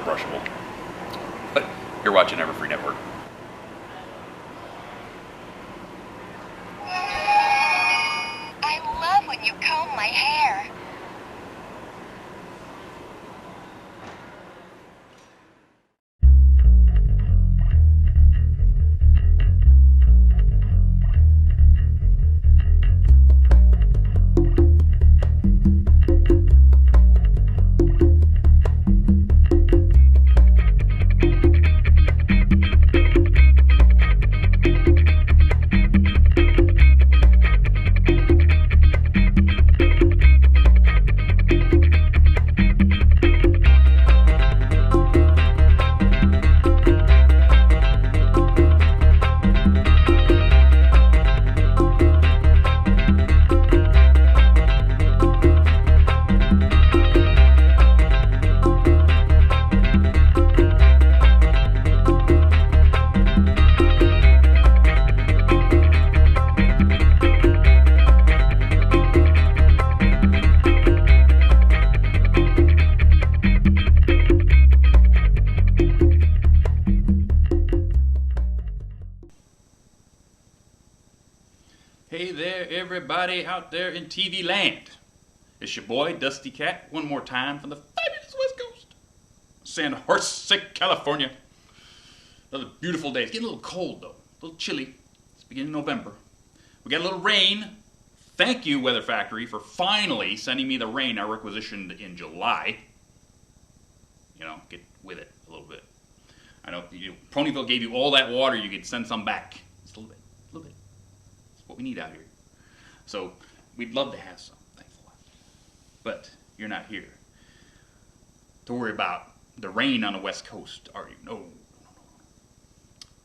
brushable. But you're watching Everfree Network. I love when you comb my hair. Hey there, everybody out there in TV land. It's your boy, Dustykatt, one more time from the fabulous West Coast. San Jose, California. Another beautiful day. It's getting a little cold, though. A little chilly. It's beginning of November. We got a little rain. Thank you, Weather Factory, for finally sending me the rain I requisitioned in July. You know, get with it a little bit. I know Ponyville gave you all that water, you could send some back. Just a little bit. What we need out here. So we'd love to have some, thankfully. But you're not here to worry about the rain on the West Coast, are you? No.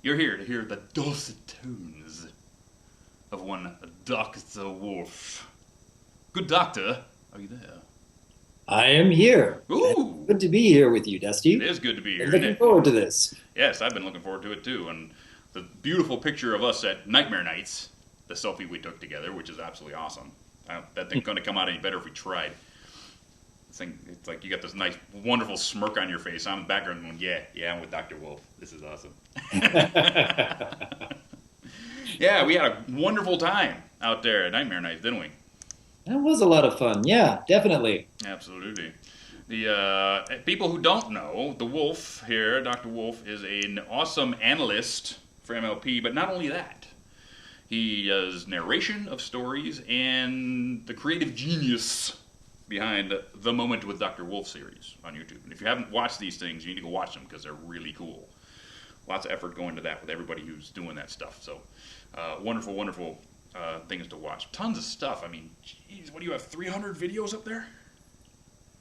You're here to hear the dulcet tones of one Dr. Wolf. Good doctor, are you there? I am here. Ooh! Good to be here with you, Dusty. It is good to be here. Looking forward to this. Yes, I've been looking forward to it too. And the beautiful picture of us at Nightmare Nights, the selfie we took together, which is absolutely awesome. That thing's going to come out any better if we tried. This thing, it's like you got this nice, wonderful smirk on your face. I'm in the background going, yeah, I'm with Dr. Wolf. This is awesome. Yeah, we had a wonderful time out there at Nightmare Nights, didn't we? That was a lot of fun. Yeah, definitely. Absolutely. The people who don't know, the Wolf here, Dr. Wolf, is an awesome analyst for MLP, but not only that. He does narration of stories and the creative genius behind the Moment with Dr. Wolf series on YouTube. And if you haven't watched these things, you need to go watch them because they're really cool. Lots of effort going to that with everybody who's doing that stuff. So wonderful, wonderful things to watch. Tons of stuff. I mean, geez, what do you have, 300 videos up there?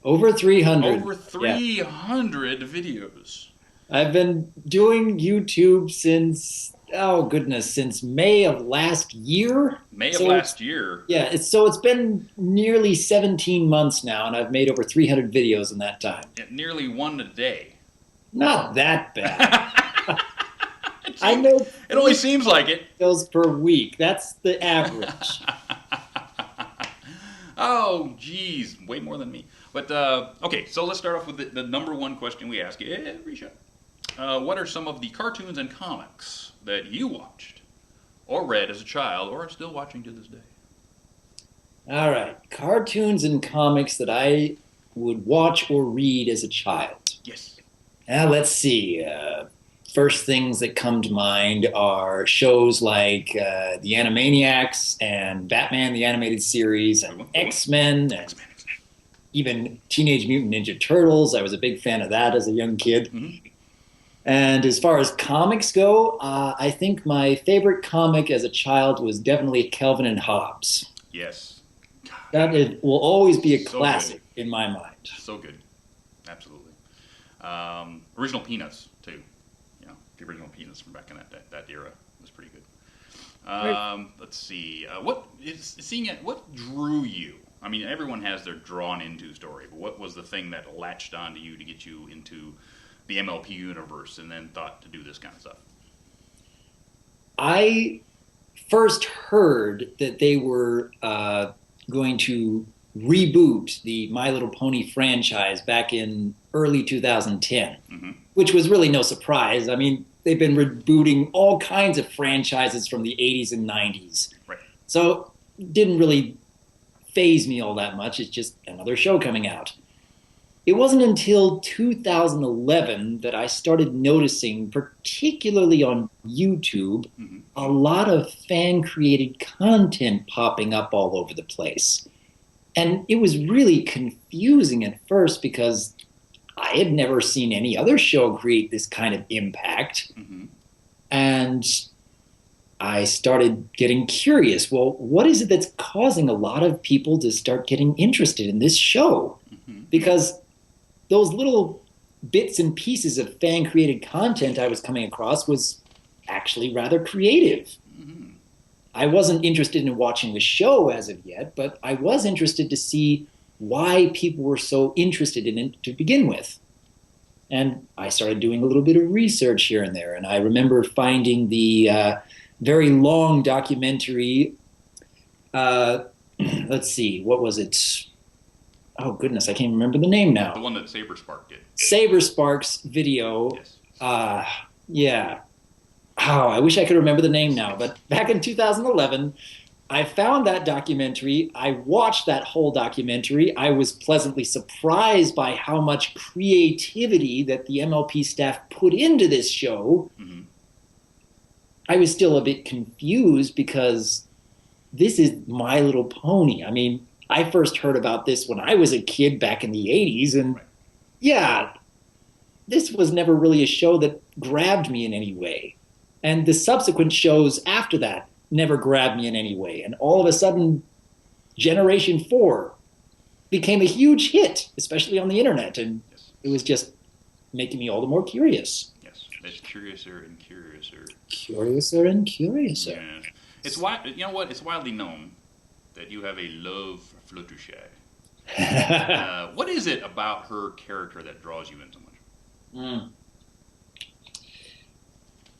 Over 300. Over 300 videos. I've been doing YouTube since, oh goodness, since May of last year. May of last year? Yeah, it's been nearly 17 months now, and I've made over 300 videos in that time. Yeah, nearly one a day. Not that bad. I know. It only seems like it. Videos per week. That's the average. Oh, geez, way more than me. But, okay, so let's start off with the number one question we ask every show. What are some of the cartoons and comics that you watched or read as a child or are still watching to this day? All right, cartoons and comics that I would watch or read as a child. Yes. Now, let's see. First things that come to mind are shows like the Animaniacs and Batman the Animated Series and X-Men and even Teenage Mutant Ninja Turtles. I was a big fan of that as a young kid. Mm-hmm. And as far as comics go, I think my favorite comic as a child was definitely Calvin and Hobbes. Yes. That will always be a classic in my mind. So good. Absolutely. Original Peanuts, too. You know, the original Peanuts from back in that era was pretty good. Let's see. What drew you? I mean, everyone has their drawn into story, but what was the thing that latched onto you to get you into the MLP universe and then thought to do this kind of stuff? I first heard that they were going to reboot the My Little Pony franchise back in early 2010, Mm-hmm. which was really no surprise. I mean, they've been rebooting all kinds of franchises from the 80s and 90s. Right. So it didn't really faze me all that much. It's just another show coming out. It wasn't until 2011 that I started noticing, particularly on YouTube, Mm-hmm. a lot of fan-created content popping up all over the place. And it was really confusing at first because I had never seen any other show create this kind of impact. Mm-hmm. And I started getting curious. Well, what is it that's causing a lot of people to start getting interested in this show? Mm-hmm. Because those little bits and pieces of fan-created content I was coming across was actually rather creative. Mm-hmm. I wasn't interested in watching the show as of yet, but I was interested to see why people were so interested in it to begin with. And I started doing a little bit of research here and there, and I remember finding the very long documentary, let's see, what was it? Oh, goodness, I can't remember the name now. The one that Saberspark did. Saberspark's video. Yes. Yeah. Oh, I wish I could remember the name now. But back in 2011, I found that documentary. I watched that whole documentary. I was pleasantly surprised by how much creativity that the MLP staff put into this show. Mm-hmm. I was still a bit confused because this is My Little Pony. I mean, I first heard about this when I was a kid back in the 80s, and Right. yeah, this was never really a show that grabbed me in any way. And the subsequent shows after that never grabbed me in any way. And all of a sudden, Generation 4 became a huge hit, especially on the internet, and Yes. it was just making me all the more curious. Yes. It's curiouser and curiouser. Curiouser and curiouser. Yeah. It's why you know what? It's widely known that you have a love for Fluttershy. What is it about her character that draws you in so much?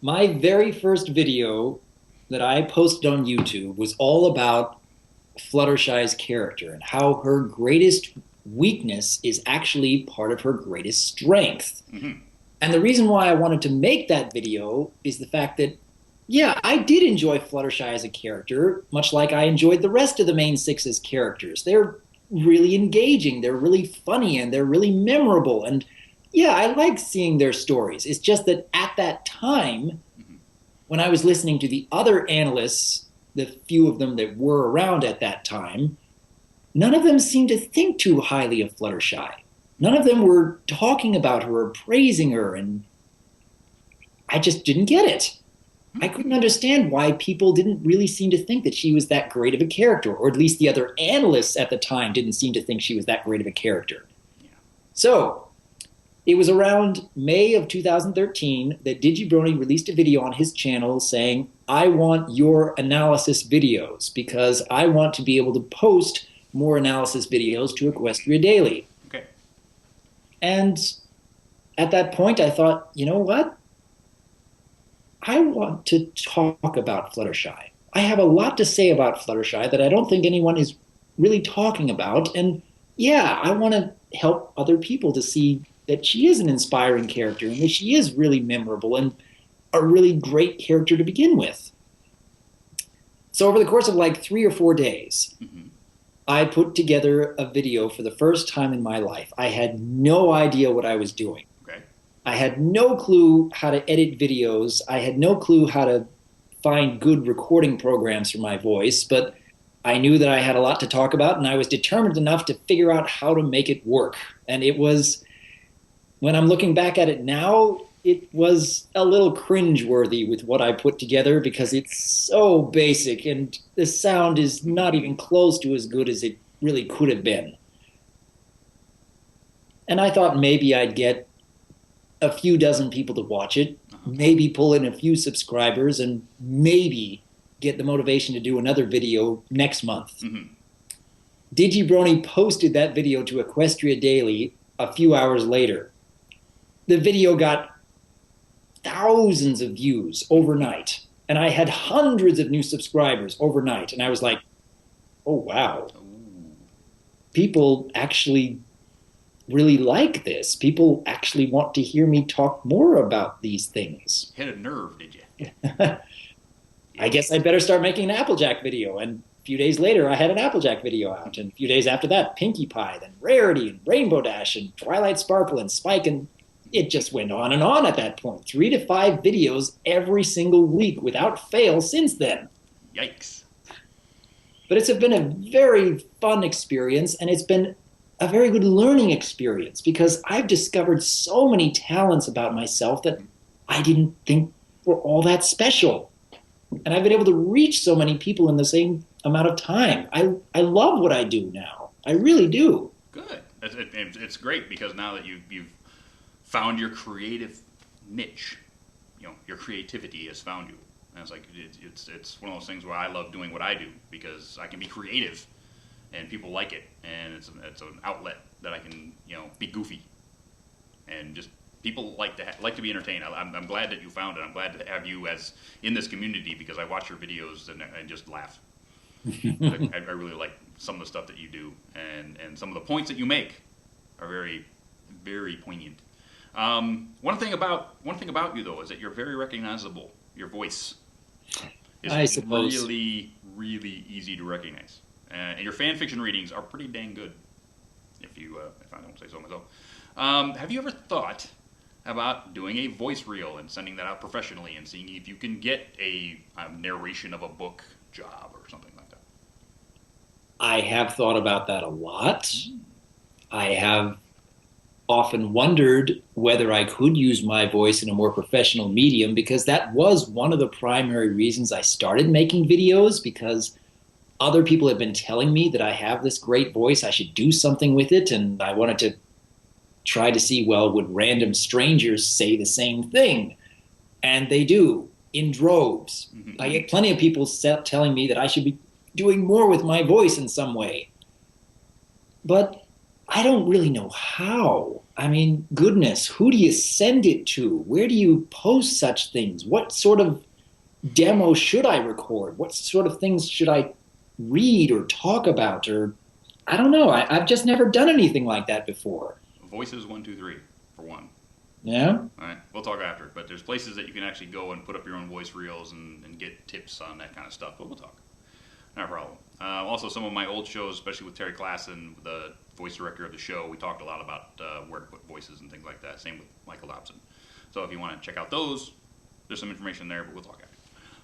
My very first video that I posted on YouTube was all about Fluttershy's character and how her greatest weakness is actually part of her greatest strength. Mm-hmm. And the reason why I wanted to make that video is the fact that, yeah, I did enjoy Fluttershy as a character, much like I enjoyed the rest of the main six's characters. They're really engaging, they're really funny, and they're really memorable. And yeah, I like seeing their stories. It's just that at that time, when I was listening to the other analysts, the few of them that were around at that time, none of them seemed to think too highly of Fluttershy. None of them were talking about her or praising her, and I just didn't get it. I couldn't understand why people didn't really seem to think that she was that great of a character, or at least the other analysts at the time didn't seem to think she was that great of a character. Yeah. So, it was around May of 2013 that DigiBrony released a video on his channel saying, I want your analysis videos because I want to be able to post more analysis videos to Equestria Daily. Okay. And at that point, I thought, you know what? I want to talk about Fluttershy. I have a lot to say about Fluttershy that I don't think anyone is really talking about. And yeah, I want to help other people to see that she is an inspiring character and that she is really memorable and a really great character to begin with. So over the course of like 3 or 4 days, I put together a video for the first time in my life. I had no idea what I was doing. Okay. I had no clue how to edit videos. I had no clue how to find good recording programs for my voice, but I knew that I had a lot to talk about, and I was determined enough to figure out how to make it work. And it was, when I'm looking back at it now, it was a little cringeworthy with what I put together because it's so basic and the sound is not even close to as good as it really could have been. And I thought maybe I'd get a few dozen people to watch it, maybe pull in a few subscribers, and maybe get the motivation to do another video next month. DigiBrony posted that video to Equestria Daily a few hours later. The video got thousands of views overnight, and I had hundreds of new subscribers overnight, and I was like, oh, wow. people actually really like this. People actually want to hear me talk more about these things. Hit a nerve, did you? I guess I'd better start making an Applejack video. And a few days later, I had an Applejack video out. And a few days after that, Pinkie Pie, then Rarity, and Rainbow Dash, and Twilight Sparkle, and Spike, and it just went on and on at that point. 3 to 5 videos every single week without fail since then. Yikes. But it's been a very fun experience, and it's been a very good learning experience because I've discovered so many talents about myself that I didn't think were all that special. And I've been able to reach so many people in the same amount of time. I love what I do now. I really do. Good. It's great because now that you've found your creative niche, your creativity has found you. And it's like it's one of those things where I love doing what I do because I can be creative and people like it, and it's an outlet that I can be goofy and just people like to be entertained. I'm glad that you found it. I'm glad to have you as in this community because I watch your videos and just laugh. I really like some of the stuff that you do, and some of the points that you make are very, very poignant. One thing about you though is that you're very recognizable. Your voice is really, really easy to recognize, and your fan fiction readings are pretty dang good. If I don't say so myself. Have you ever thought about doing a voice reel and sending that out professionally and seeing if you can get a narration of a book job or something like that? I have thought about that a lot. I have often wondered whether I could use my voice in a more professional medium because that was one of the primary reasons I started making videos, because other people have been telling me that I have this great voice, I should do something with it, and I wanted to try to see, well, would random strangers say the same thing? And they do, in droves. Mm-hmm. I get plenty of people telling me that I should be doing more with my voice in some way. But I don't really know how. I mean, goodness, who do you send it to? Where do you post such things? What sort of demo should I record? What sort of things should I read or talk about? Or I don't know. I've just never done anything like that before. Voices 1, 2, 3 for one. Yeah? All right, we'll talk after. But there's places that you can actually go and put up your own voice reels and get tips on that kind of stuff. But we'll talk. Not a problem. Also, some of my old shows, especially with Terry Klassen, the voice director of the show, we talked a lot about where to put voices and things like that. Same with Michael Dobson. So if you want to check out those, there's some information there, but we'll talk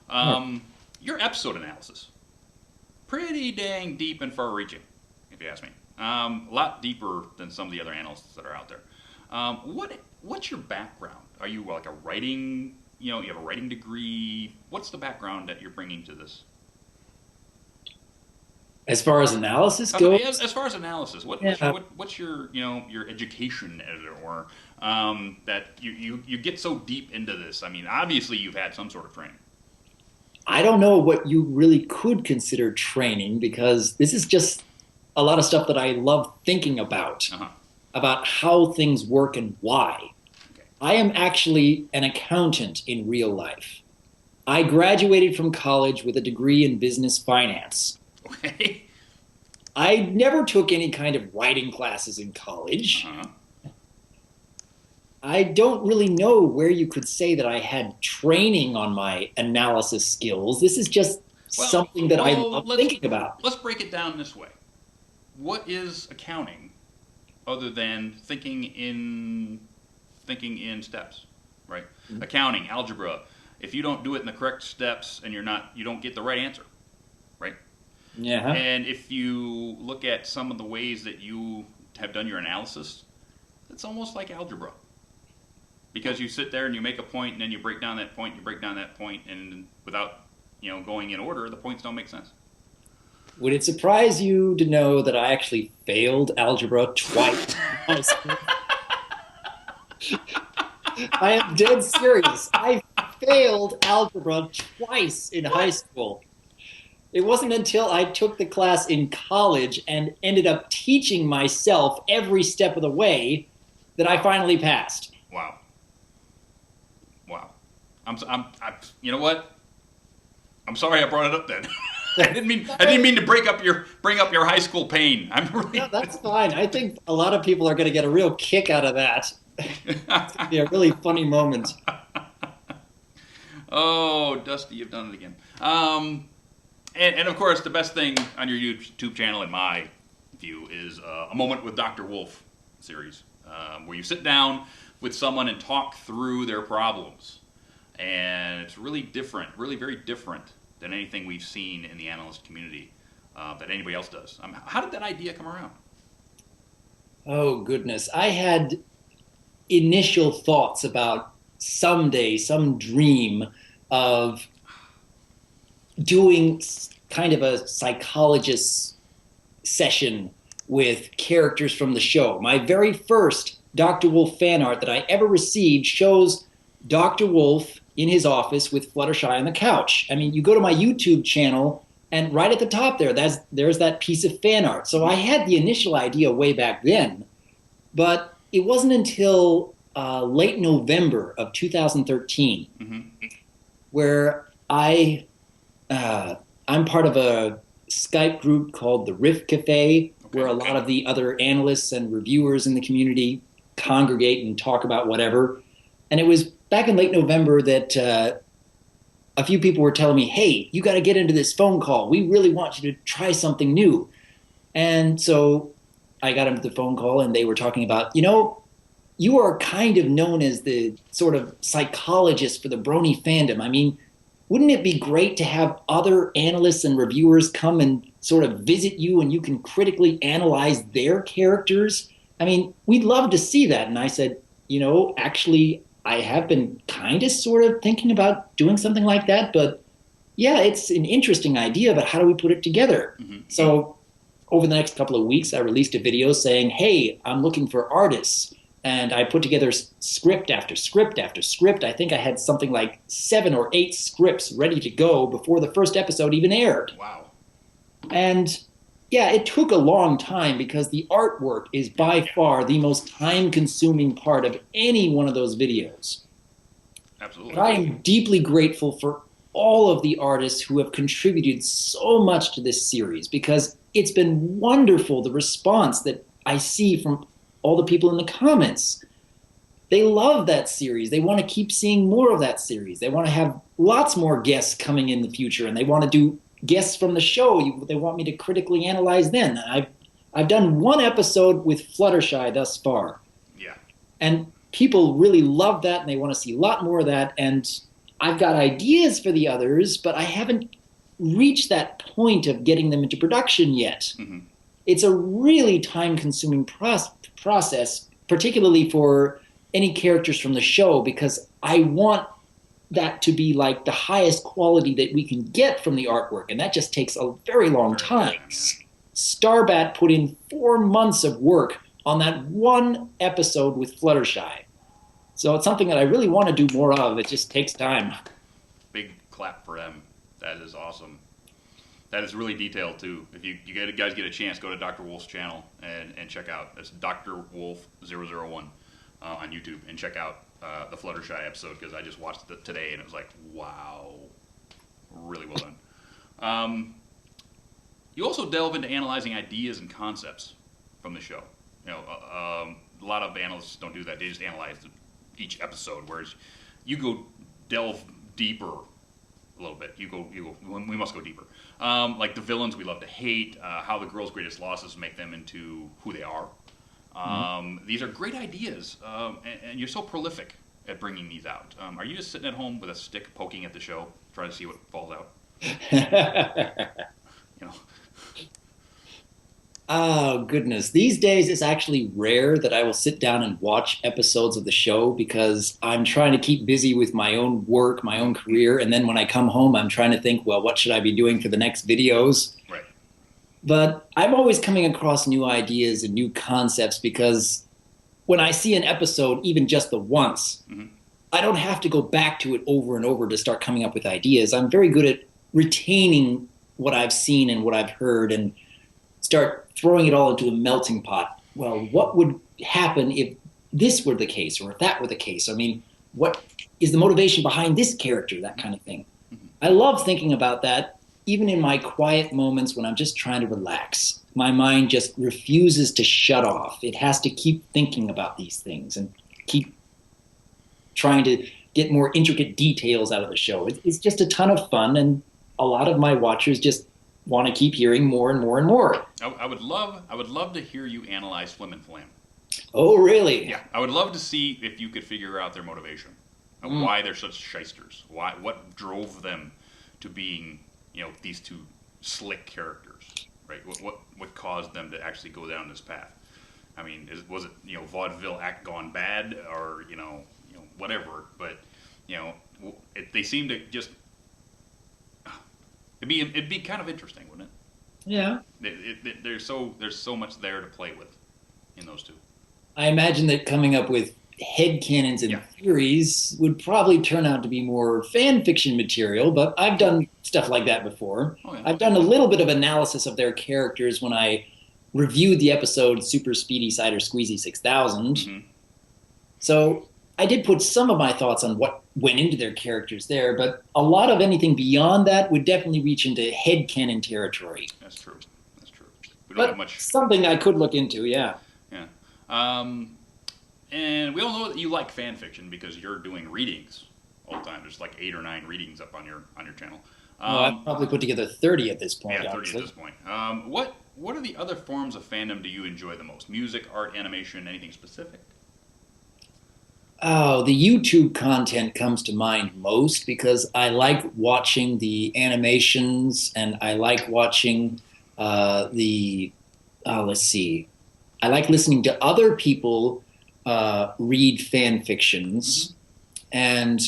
after. Your episode analysis, pretty dang deep and far-reaching, if you ask me. A lot deeper than some of the other analysts that are out there. What's your background? Are you like a writing, you have a writing degree? What's the background that you're bringing to this? As far as analysis goes? As far as analysis, what's your your education, as it were, that you get so deep into this? I mean, obviously you've had some sort of training. I don't know what you really could consider training, because this is just a lot of stuff that I love thinking about, about how things work and why. Okay. I am actually an accountant in real life. I graduated from college with a degree in business finance. Okay. I never took any kind of writing classes in college. I don't really know where you could say that I had training on my analysis skills. This is just something that I love thinking about. Let's break it down this way. What is accounting other than thinking in steps, right? Mm-hmm. Accounting, algebra. If you don't do it in the correct steps and you don't get the right answer, right? Yeah. And if you look at some of the ways that you have done your analysis, it's almost like algebra. Because you sit there and you make a point, and then you break down that point, and without going in order, the points don't make sense. Would it surprise you to know that I actually failed algebra twice in high school? I am dead serious. I failed algebra twice in high school. It wasn't until I took the class in college and ended up teaching myself every step of the way that I finally passed. Wow. I'm you know what? I'm sorry I brought it up then. I didn't mean to bring up your high school pain. I'm really. No, that's fine. I think a lot of people are going to get a real kick out of that. It's going to be a really funny moment. Oh, Dusty, you've done it again. And of course, the best thing on your YouTube channel, in my view, is a Moment with DRWolf series, where you sit down with someone and talk through their problems. And it's really different, really very different than anything we've seen in the analyst community that anybody else does. How did that idea come around? Oh, goodness. I had initial thoughts about someday, some dream of doing kind of a psychologist session with characters from the show. My very first DRWolf fan art that I ever received shows DRWolf in his office with Fluttershy on the couch. I mean, you go to my YouTube channel, and right at the top there's that piece of fan art. So I had the initial idea way back then, but it wasn't until late November of 2013 where I'm part of a Skype group called the Riff Cafe, where a lot of the other analysts and reviewers in the community congregate and talk about whatever. And it was back in late November that a few people were telling me, hey, you got to get into this phone call. We really want you to try something new. And so I got into the phone call, and they were talking about, you are kind of known as the sort of psychologist for the Brony fandom. I mean, wouldn't it be great to have other analysts and reviewers come and sort of visit you, and you can critically analyze their characters? I mean, we'd love to see that. And I said, actually, I have been kind of sort of thinking about doing something like that. But yeah, it's an interesting idea, but how do we put it together? So over the next couple of weeks, I released a video saying, hey, I'm looking for artists. And I put together script after script after script. I think I had something like 7 or 8 scripts ready to go before the first episode even aired. Wow. And yeah, it took a long time because the artwork is by far the most time-consuming part of any one of those videos. Absolutely. But I am deeply grateful for all of the artists who have contributed so much to this series, because it's been wonderful, the response that I see from all the people in the comments. They love that series. They want to keep seeing more of that series. They want to have lots more guests coming in the future, and they want to do guests from the show. They want me to critically analyze them. I've done 1 episode with Fluttershy thus far. Yeah. And people really love that, and they want to see a lot more of that. And I've got ideas for the others, but I haven't reached that point of getting them into production yet. It's a really time-consuming process, particularly for any characters from the show, because I want that to be like the highest quality that we can get from the artwork, and that just takes a very long time. Starbat put in 4 months of work on that 1 episode with Fluttershy. So it's something that I really want to do more of. It just takes time. Big clap for them. That is awesome. That is really detailed too. If you guys get a chance, go to DRWolf's channel and check out. It's DRWolf001 on YouTube, and check out the Fluttershy episode, because I just watched it today and it was like, wow, really well done. You also delve into analyzing ideas and concepts from the show. A lot of analysts don't do that. They just analyze each episode, whereas you go delve deeper a little bit. You go. We must go deeper. Like the villains we love to hate, how the girls' greatest losses make them into who they are. These are great ideas, and you're so prolific at bringing these out. Are you just sitting at home with a stick poking at the show, trying to see what falls out? Oh, goodness. These days, it's actually rare that I will sit down and watch episodes of the show, because I'm trying to keep busy with my own work, my own career. And then when I come home, I'm trying to think, well, what should I be doing for the next videos? Right. But I'm always coming across new ideas and new concepts, because when I see an episode, even just the once, I don't have to go back to it over and over to start coming up with ideas. I'm very good at retaining what I've seen and what I've heard, and start throwing it all into a melting pot. Well, what would happen if this were the case, or if that were the case? I mean, what is the motivation behind this character, that kind of thing. I love thinking about that, even in my quiet moments when I'm just trying to relax, my mind just refuses to shut off. It has to keep thinking about these things and keep trying to get more intricate details out of the show. It's just a ton of fun, and a lot of my watchers just want to keep hearing more and more and more. I would love to hear you analyze Flim and Flam. Oh, really? Yeah, I would love to see if you could figure out their motivation, why they're such shysters, what drove them to being, these two slick characters, right? What caused them to actually go down this path? I mean, was it vaudeville act gone bad, or whatever? But they seem to just it'd be kind of interesting, wouldn't it? Yeah. There's so much there to play with in those two. I imagine that coming up with headcanons and theories would probably turn out to be more fan fiction material, but I've done stuff like that before. Oh, yeah. I've done a little bit of analysis of their characters when I reviewed the episode Super Speedy Cider Squeezy 6000. Mm-hmm. So I did put some of my thoughts on what went into their characters there, but a lot of anything beyond that would definitely reach into headcanon territory. That's true. We don't have much. Something I could look into, yeah. Yeah. And we all know that you like fan fiction because you're doing readings all the time. There's like 8 or 9 readings up on your channel. I've probably put together 30 at this point. Yeah, 30 honestly. At this point. What are the other forms of fandom do you enjoy the most? Music, art, animation, anything specific? Oh, the YouTube content comes to mind most because I like watching the animations and I like watching let's see. I like listening to other people read fan fictions, and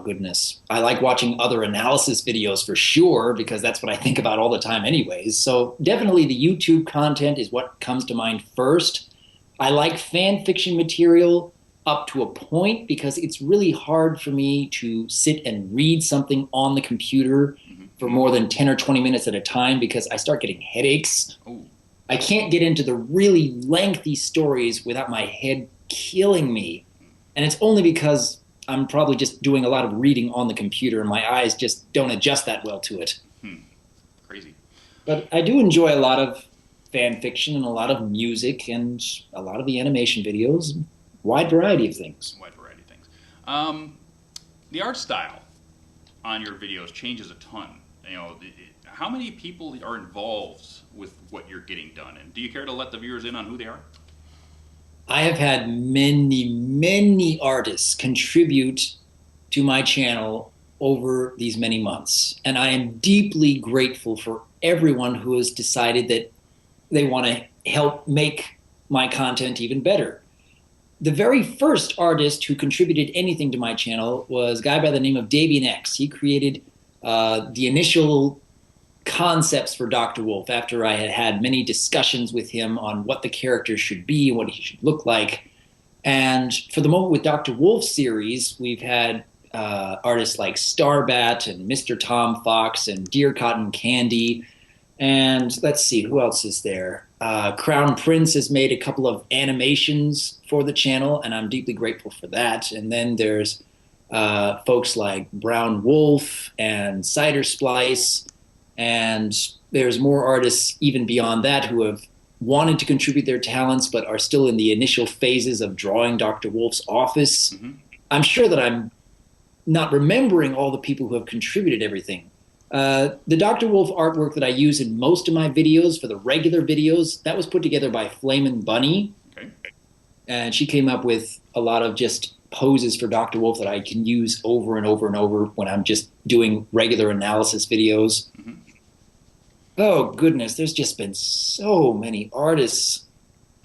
goodness, I like watching other analysis videos for sure because that's what I think about all the time anyways. So definitely the YouTube content is what comes to mind first. I like fan fiction material up to a point because it's really hard for me to sit and read something on the computer for more than 10 or 20 minutes at a time because I start getting headaches. Ooh. I can't get into the really lengthy stories without my head killing me. And it's only because I'm probably just doing a lot of reading on the computer and my eyes just don't adjust that well to it. Crazy. But I do enjoy a lot of fan fiction and a lot of music and a lot of the animation videos. Wide variety of things. The art style on your videos changes a ton. How many people are involved with what you're getting done? And do you care to let the viewers in on who they are? I have had many, many artists contribute to my channel over these many months. And I am deeply grateful for everyone who has decided that they want to help make my content even better. The very first artist who contributed anything to my channel was a guy by the name of DavianX. He created the initial concepts for DRWolf after I had had many discussions with him on what the character should be and what he should look like. And for the moment with DRWolf series, we've had artists like Starbat and Mr. Tom Fox and Dear Cotton Candy. And let's see, who else is there? Crown Prince has made a couple of animations for the channel, and I'm deeply grateful for that. And then there's folks like Brown Wolf and Cider Splice, and there's more artists even beyond that who have wanted to contribute their talents but are still in the initial phases of drawing DRWolf's office. Mm-hmm. I'm sure that I'm not remembering all the people who have contributed everything. The DRWolf artwork that I use in most of my videos, for the regular videos, that was put together by Flamin' Bunny. Okay. And she came up with a lot of just poses for DRWolf that I can use over and over and over when I'm just doing regular analysis videos. Mm-hmm. Oh, goodness, there's just been so many artists.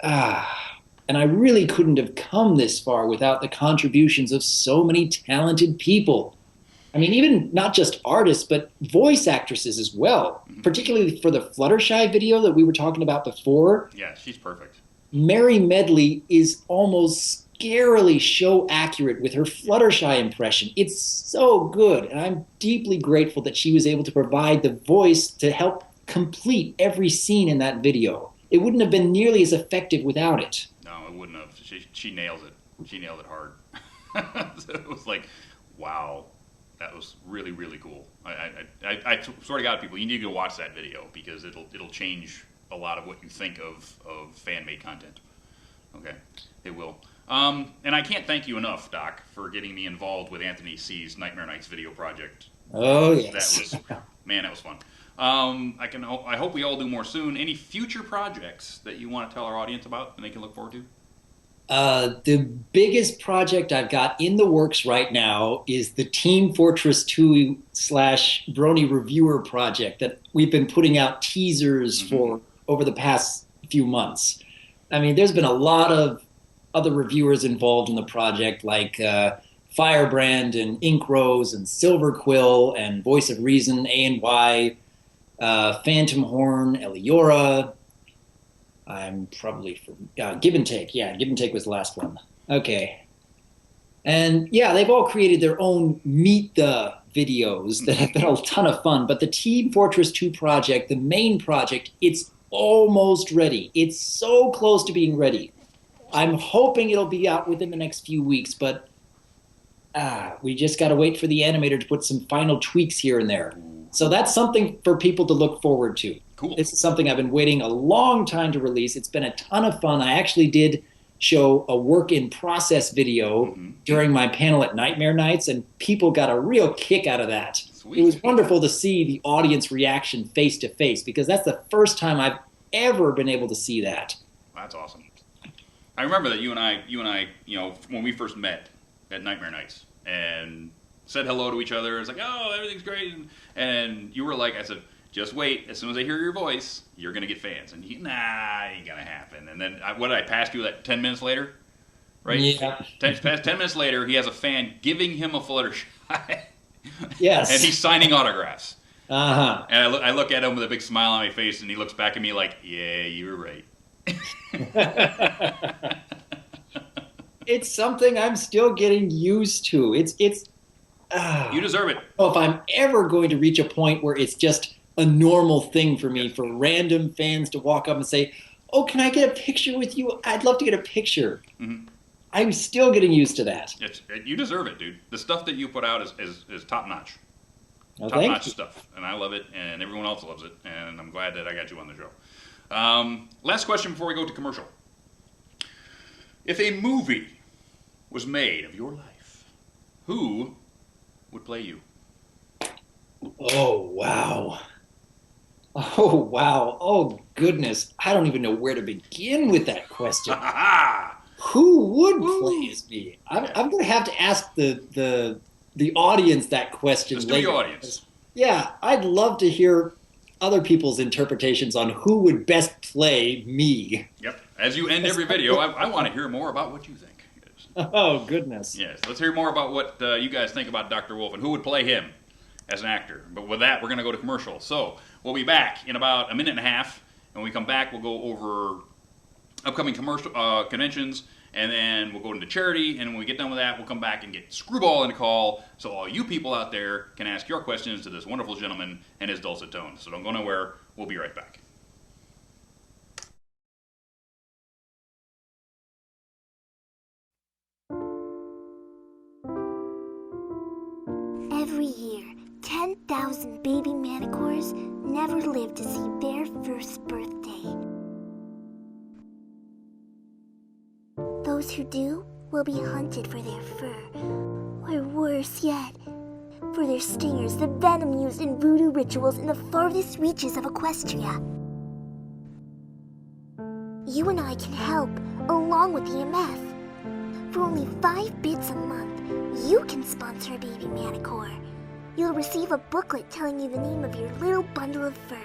And I really couldn't have come this far without the contributions of so many talented people. I mean, even not just artists, but voice actresses as well, particularly for the Fluttershy video that we were talking about before. Yeah, she's perfect. Mary Medley is almost scarily show accurate with her Fluttershy impression. It's so good, and I'm deeply grateful that she was able to provide the voice to help complete every scene in that video. It wouldn't have been nearly as effective without it. No, it wouldn't have. She nailed it. She nailed it hard. So it was like, wow. That was really, really cool. I swear to God, people, you need to go watch that video because it'll change a lot of what you think of fan-made content. Okay, it will. And I can't thank you enough, Doc, for getting me involved with Anthony C's Nightmare Nights video project. Oh, yes. That was fun. I hope we all do more soon. Any future projects that you want to tell our audience about and they can look forward to? The biggest project I've got in the works right now is the Team Fortress 2 / Brony reviewer project that we've been putting out teasers for over the past few months. I mean, there's been a lot of other reviewers involved in the project, like Firebrand and Ink Rose and Silver Quill and Voice of Reason, A&Y, Phantom Horn, Eliora. I'm probably from Give and Take. Yeah, Give and Take was the last one. Okay. And yeah, they've all created their own Meet the videos that have been a ton of fun. But the Team Fortress 2 project, the main project, it's almost ready. It's so close to being ready. I'm hoping it'll be out within the next few weeks, but we just got to wait for the animator to put some final tweaks here and there. So that's something for people to look forward to. Cool. This is something I've been waiting a long time to release. It's been a ton of fun. I actually did show a work in process video during my panel at Nightmare Nights, and people got a real kick out of that. Sweet. It was wonderful to see the audience reaction face to face, because that's the first time I've ever been able to see that. That's awesome. I remember that you and I, when we first met at Nightmare Nights and said hello to each other, it's like, oh, everything's great, and you were like, I said, just wait. As soon as I hear your voice, you're going to get fans. And ain't going to happen. And then, what did I pass you that 10 minutes later? Right? Yeah. 10 minutes later, he has a fan giving him a Fluttershy. Yes. And he's signing autographs. Uh-huh. And I look at him with a big smile on my face, and he looks back at me like, yeah, you were right. It's something I'm still getting used to. It's you deserve it. if I'm ever going to reach a point where it's just a normal thing for me for random fans to walk up and say, oh, can I get a picture with you? I'd love to get a picture. I'm still getting used to that. You deserve it, dude. The stuff that you put out is top-notch. Well, Top-notch stuff. And I love it, and everyone else loves it, and I'm glad that I got you on the show. Last question before we go to commercial. If a movie was made of your life, who would play you? Oh, wow. Oh, wow. Oh, goodness. I don't even know where to begin with that question. Who would play as me? I'm going to have to ask the audience that question the later. studio audience. Yeah, I'd love to hear other people's interpretations on who would best play me. Yep. As you end every video, I want to hear more about what you think. Oh, goodness. Yes. Let's hear more about what you guys think about Dr. Wolf and who would play him as an actor. But with that, we're going to go to commercial. So we'll be back in about a minute and a half. And when we come back, we'll go over upcoming commercial conventions, and then we'll go into charity. And when we get done with that, we'll come back and get Screwball in the call, so all you people out there can ask your questions to this wonderful gentleman and his dulcet tones. So don't go nowhere. We'll be right back. Every year, 10,000 baby manicores never live to see their first birthday. Those who do will be hunted for their fur, or worse yet, for their stingers, the venom used in voodoo rituals in the farthest reaches of Equestria. You and I can help, along with EMF. For only 5 bits a month, you can sponsor a baby manicore. You'll receive a booklet telling you the name of your little bundle of fur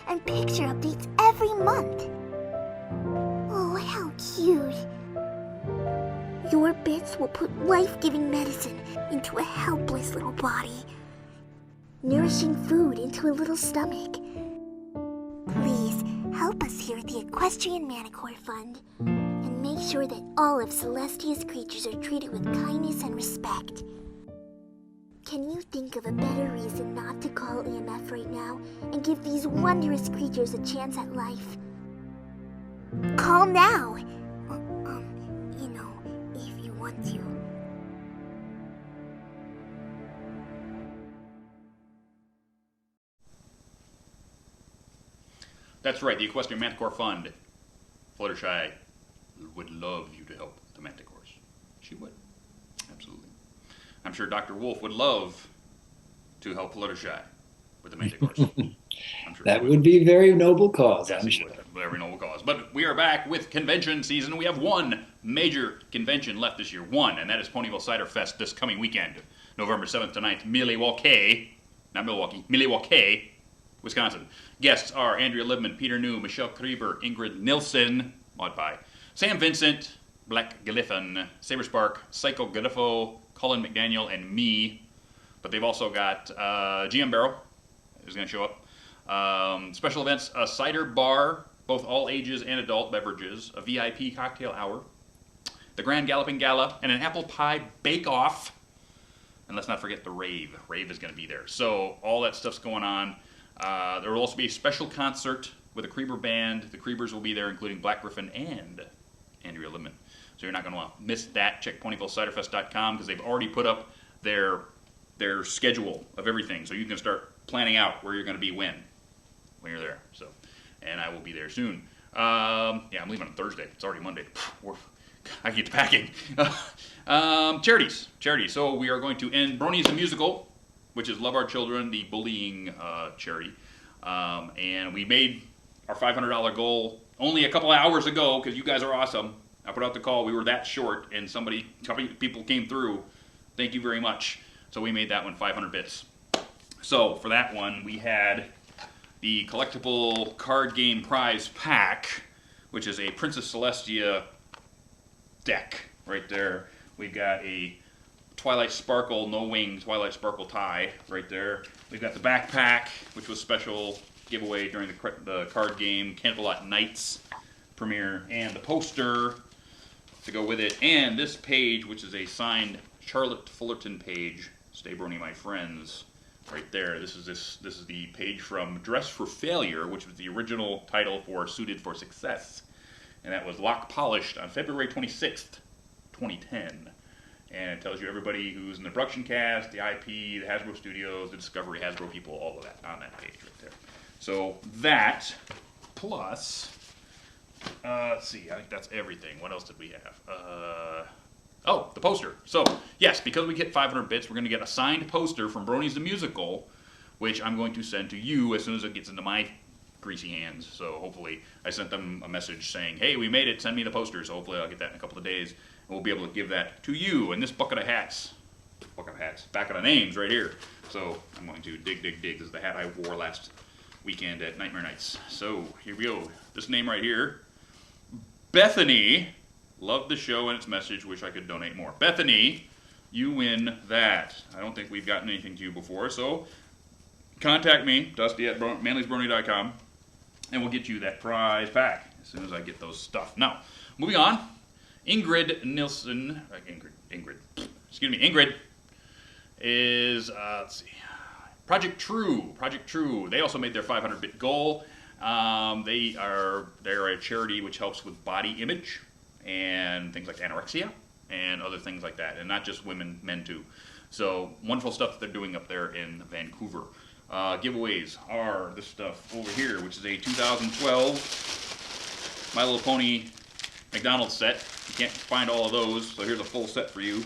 and picture updates every month. Oh, how cute. Your bits will put life-giving medicine into a helpless little body, nourishing food into a little stomach. Please help us here at the Equestrian Manicore Fund and make sure that all of Celestia's creatures are treated with kindness and respect. Can you think of a better reason not to call EMF right now and give these wondrous creatures a chance at life? Call now! If you want to. That's right, the Equestrian Manticore Fund. Fluttershy would love you to help the Manticores. She would. Absolutely. I'm sure Dr. Wolf would love to help Fluttershy with the Manticores. I'm sure that would be a very noble cause, yes, I'm sure. Very noble cause. But we are back with convention season. We have one major convention left this year. One, and that is Ponyville Cider Fest this coming weekend. November 7th to 9th, Milwaukee. Not Milwaukee, Milwaukee, Wisconsin. Guests are Andrea Libman, Peter New, Michelle Krieber, Ingrid Nilsson, Maud Pie, Sam Vincent, Black Galiffin, Saber Spark, Psycho Galiffo, Colin McDaniel, and me. But they've also got GM Barrow is going to show up. Special events, a cider bar, both all ages and adult beverages, a VIP cocktail hour, the Grand Galloping Gala, and an apple pie bake-off. And let's not forget the rave. Rave is going to be there. So all that stuff's going on. There will also be a special concert with a Krieber band. The Kriebers will be there, including Black Griffin and Andrea Libman. So you're not going to want to miss that. Check PonyvilleCiderFest.com because they've already put up their schedule of everything. So you can start planning out where you're going to be when you're there. So, and I will be there soon. Yeah, I'm leaving on Thursday. It's already Monday. I get to packing. Charities. So we are going to end Brony the Musical, which is Love Our Children, the bullying charity. And we made our $500 goal only a couple of hours ago because you guys are awesome. I put out the call. We were that short, and a couple people came through. Thank you very much. So we made that one 500 bits. So for that one, we had the collectible card game prize pack, which is a Princess Celestia deck right there. We've got a Twilight Sparkle, no wing Twilight Sparkle tie right there. We've got the backpack, which was special giveaway during the card game, Candlelight Nights premiere, and the poster to go with it, and this page, which is a signed Charlotte Fullerton page. Stay Brony, my friends, right there. This is the page from Dress for Failure, which was the original title for Suited for Success, and that was lock polished on February 26th, 2010. And it tells you everybody who's in the production cast, the IP, the Hasbro Studios, the Discovery Hasbro people, all of that on that page right there. So that, plus, let's see, I think that's everything. What else did we have? Oh, the poster. So, yes, because we hit 500 bits, we're going to get a signed poster from Brony's the Musical, which I'm going to send to you as soon as it gets into my greasy hands. So hopefully, I sent them a message saying, hey, we made it, send me the poster. So hopefully I'll get that in a couple of days, and we'll be able to give that to you. And this bucket of hats, bucket of names right here. So I'm going to dig. This is the hat I wore last weekend at Nightmare Nights. So here we go. This name right here, Bethany. Loved the show and its message. Wish I could donate more. Bethany, you win that. I don't think we've gotten anything to you before, so contact me, Dusty@manlysbrony.com, and we'll get you that prize pack as soon as I get those stuff. Now, moving on, Ingrid Nilsson, Ingrid is, let's see, Project True. They also made their 500-bit goal. They're a charity which helps with body image and things like anorexia and other things like that, and not just women, men too. So wonderful stuff that they're doing up there in Vancouver. Giveaways are this stuff over here, which is a 2012 My Little Pony McDonald's set. You can't find all of those, so here's a full set for you.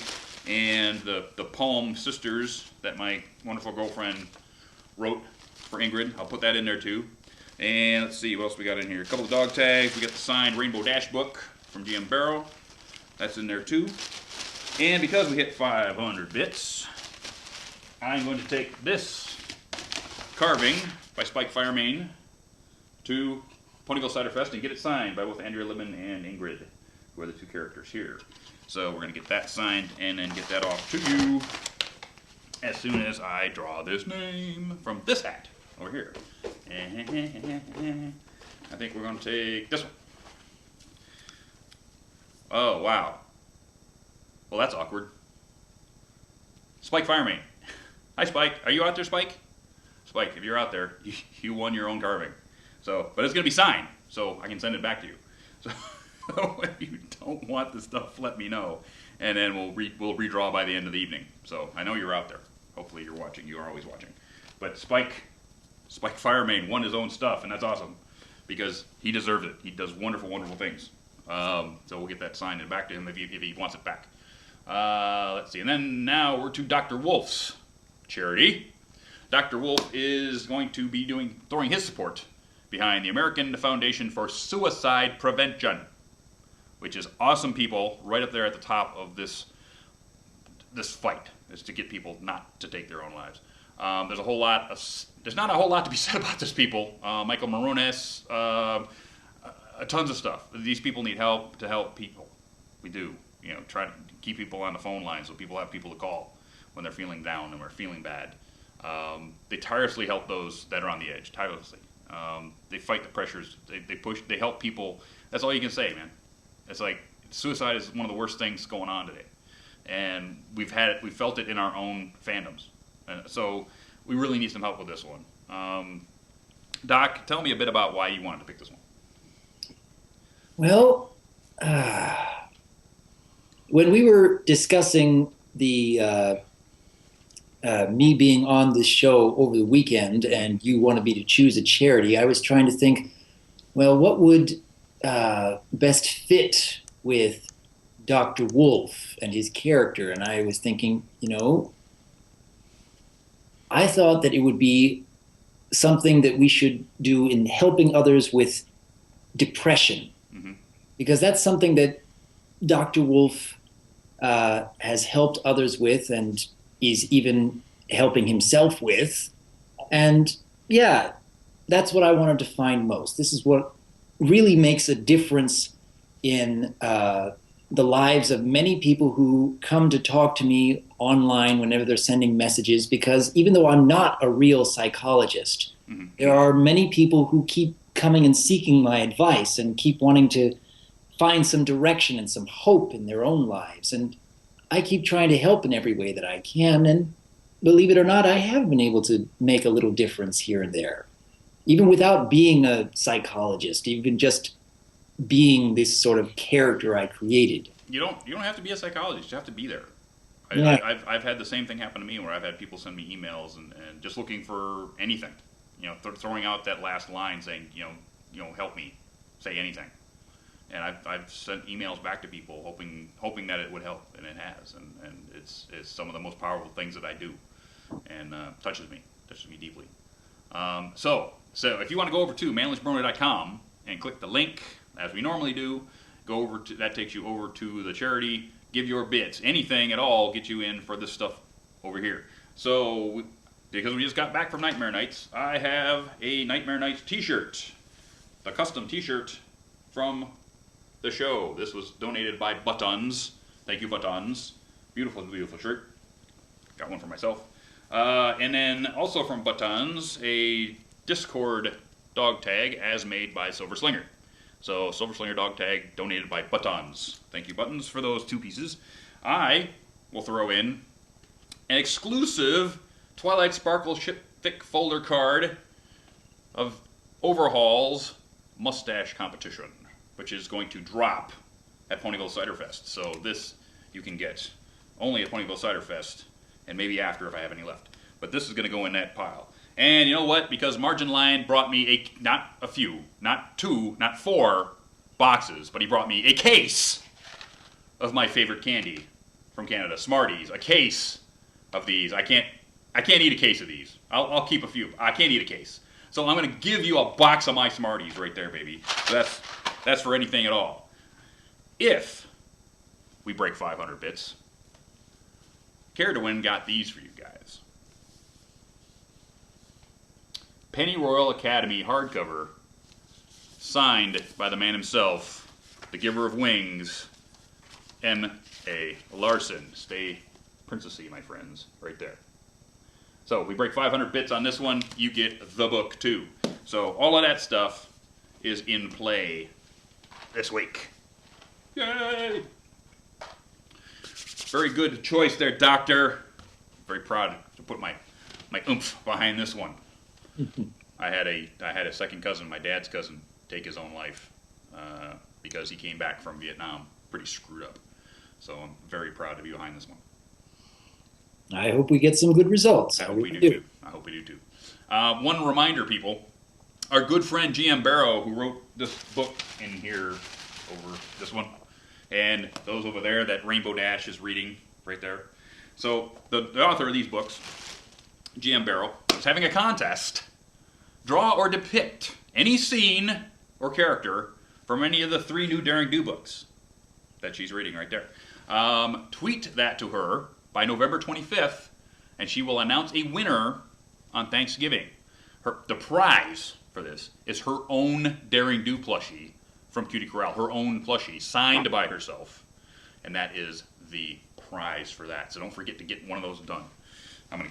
And the Palm Sisters that my wonderful girlfriend wrote for Ingrid. I'll put that in there too. And let's see what else we got in here. A couple of dog tags. We got the signed Rainbow Dash book from GM Barrow. That's in there too. And because we hit 500 bits, I'm going to take this carving by Spike Firemain to Ponyville Cider Fest and get it signed by both Andrea Libman and Ingrid, who are the two characters here. So we're going to get that signed and then get that off to you as soon as I draw this name from this hat over here. I think we're going to take this one. Oh, wow. Well, that's awkward. Spike Firemain. Hi, Spike. Are you out there, Spike? Spike, if you're out there, you won your own carving. So, but it's going to be signed, so I can send it back to you. So if you don't want the stuff, let me know, and then we'll redraw by the end of the evening. So I know you're out there. Hopefully you're watching. You are always watching. But Spike Firemain won his own stuff, and that's awesome. because he deserves it. He does wonderful, wonderful things. So we'll get that signed and back to him if he wants it back. Let's see. And then now we're to Dr. Wolf's charity. Dr. Wolf is going to be throwing his support behind the American Foundation for Suicide Prevention, which is awesome people right up there at the top of this fight, is to get people not to take their own lives. There's not a whole lot to be said about this people. Michael Marones, tons of stuff. These people need help to help people. We do. Try to keep people on the phone line so people have people to call when they're feeling down and are feeling bad. They tirelessly help those that are on the edge, tirelessly. They fight the pressures. They push. They help people. That's all you can say, man. It's like suicide is one of the worst things going on today, and we felt it in our own fandoms. So we really need some help with this one. Doc, tell me a bit about why you wanted to pick this one. Well, when we were discussing the me being on this show over the weekend, and you wanted me to choose a charity, I was trying to think, well, what would best fit with Dr. Wolf and his character? And I was thinking, I thought that it would be something that we should do in helping others with depression, because that's something that Dr. Wolf has helped others with and is even helping himself with. And yeah, that's what I wanted to find most. This is what really makes a difference in the lives of many people who come to talk to me online whenever they're sending messages, because even though I'm not a real psychologist, there are many people who keep coming and seeking my advice and keep wanting to find some direction and some hope in their own lives. And I keep trying to help in every way that I can, and believe it or not, I have been able to make a little difference here and there. Even without being a psychologist, even just being this sort of character I created. You don't have to be a psychologist. You have to be there. I've had the same thing happen to me, where I've had people send me emails and just looking for anything, throwing out that last line saying, help me, say anything. And I've sent emails back to people hoping that it would help, and it has. And it's some of the most powerful things that I do, and touches me deeply. So if you want to go over to manlessbrony.com and click the link, as we normally do, that takes you over to the charity. Give your bits, anything at all, get you in for this stuff over here. So, because we just got back from Nightmare Nights, I have a Nightmare Nights t-shirt, the custom t-shirt from the show. This was donated by Buttons. Thank you, Buttons. Beautiful, beautiful shirt. Got one for myself. And then also from Buttons, a Discord dog tag as made by Silver Slinger. So Silver Slinger dog tag donated by Buttons. Thank you, Buttons, for those two pieces. I will throw in an exclusive Twilight Sparkle Ship Thick folder card of Overhaul's Mustache Competition, which is going to drop at Ponyville Cider Fest. So this you can get only at Ponyville Cider Fest, and maybe after if I have any left. But this is going to go in that pile. And you know what? Because Margin Lion brought me not a few, not two, not 4 boxes, but he brought me a case of my favorite candy from Canada, Smarties. A case of these. I can't eat a case of these. I'll keep a few. I can't eat a case. So I'm going to give you a box of my Smarties right there, baby. So that's for anything at all. If we break 500 bits, Care to Win got these for you guys. Pennyroyal Academy hardcover, signed by the man himself, the giver of wings, M.A. Larson. Stay princessy, my friends, right there. So we break 500 bits on this one, you get the book too. So all of that stuff is in play this week. Yay! Very good choice there, Doctor. Very proud to put my oomph behind this one. I had a second cousin, my dad's cousin, take his own life because he came back from Vietnam pretty screwed up. So I'm very proud to be behind this one. I hope we get some good results. I hope we do too. I hope we do too. One reminder, people, our good friend GM Barrow, who wrote this book in here, over this one, and those over there that Rainbow Dash is reading right there. So the author of these books, GM Barrow, is having a contest. Draw or depict any scene or character from any of the 3 new Daring Do books that she's reading right there. Tweet that to her by November 25th, and she will announce a winner on Thanksgiving. The prize for this is her own Daring Do plushie from Cutie Corral, her own plushie, signed by herself. And that is the prize for that. So don't forget to get one of those done. I'm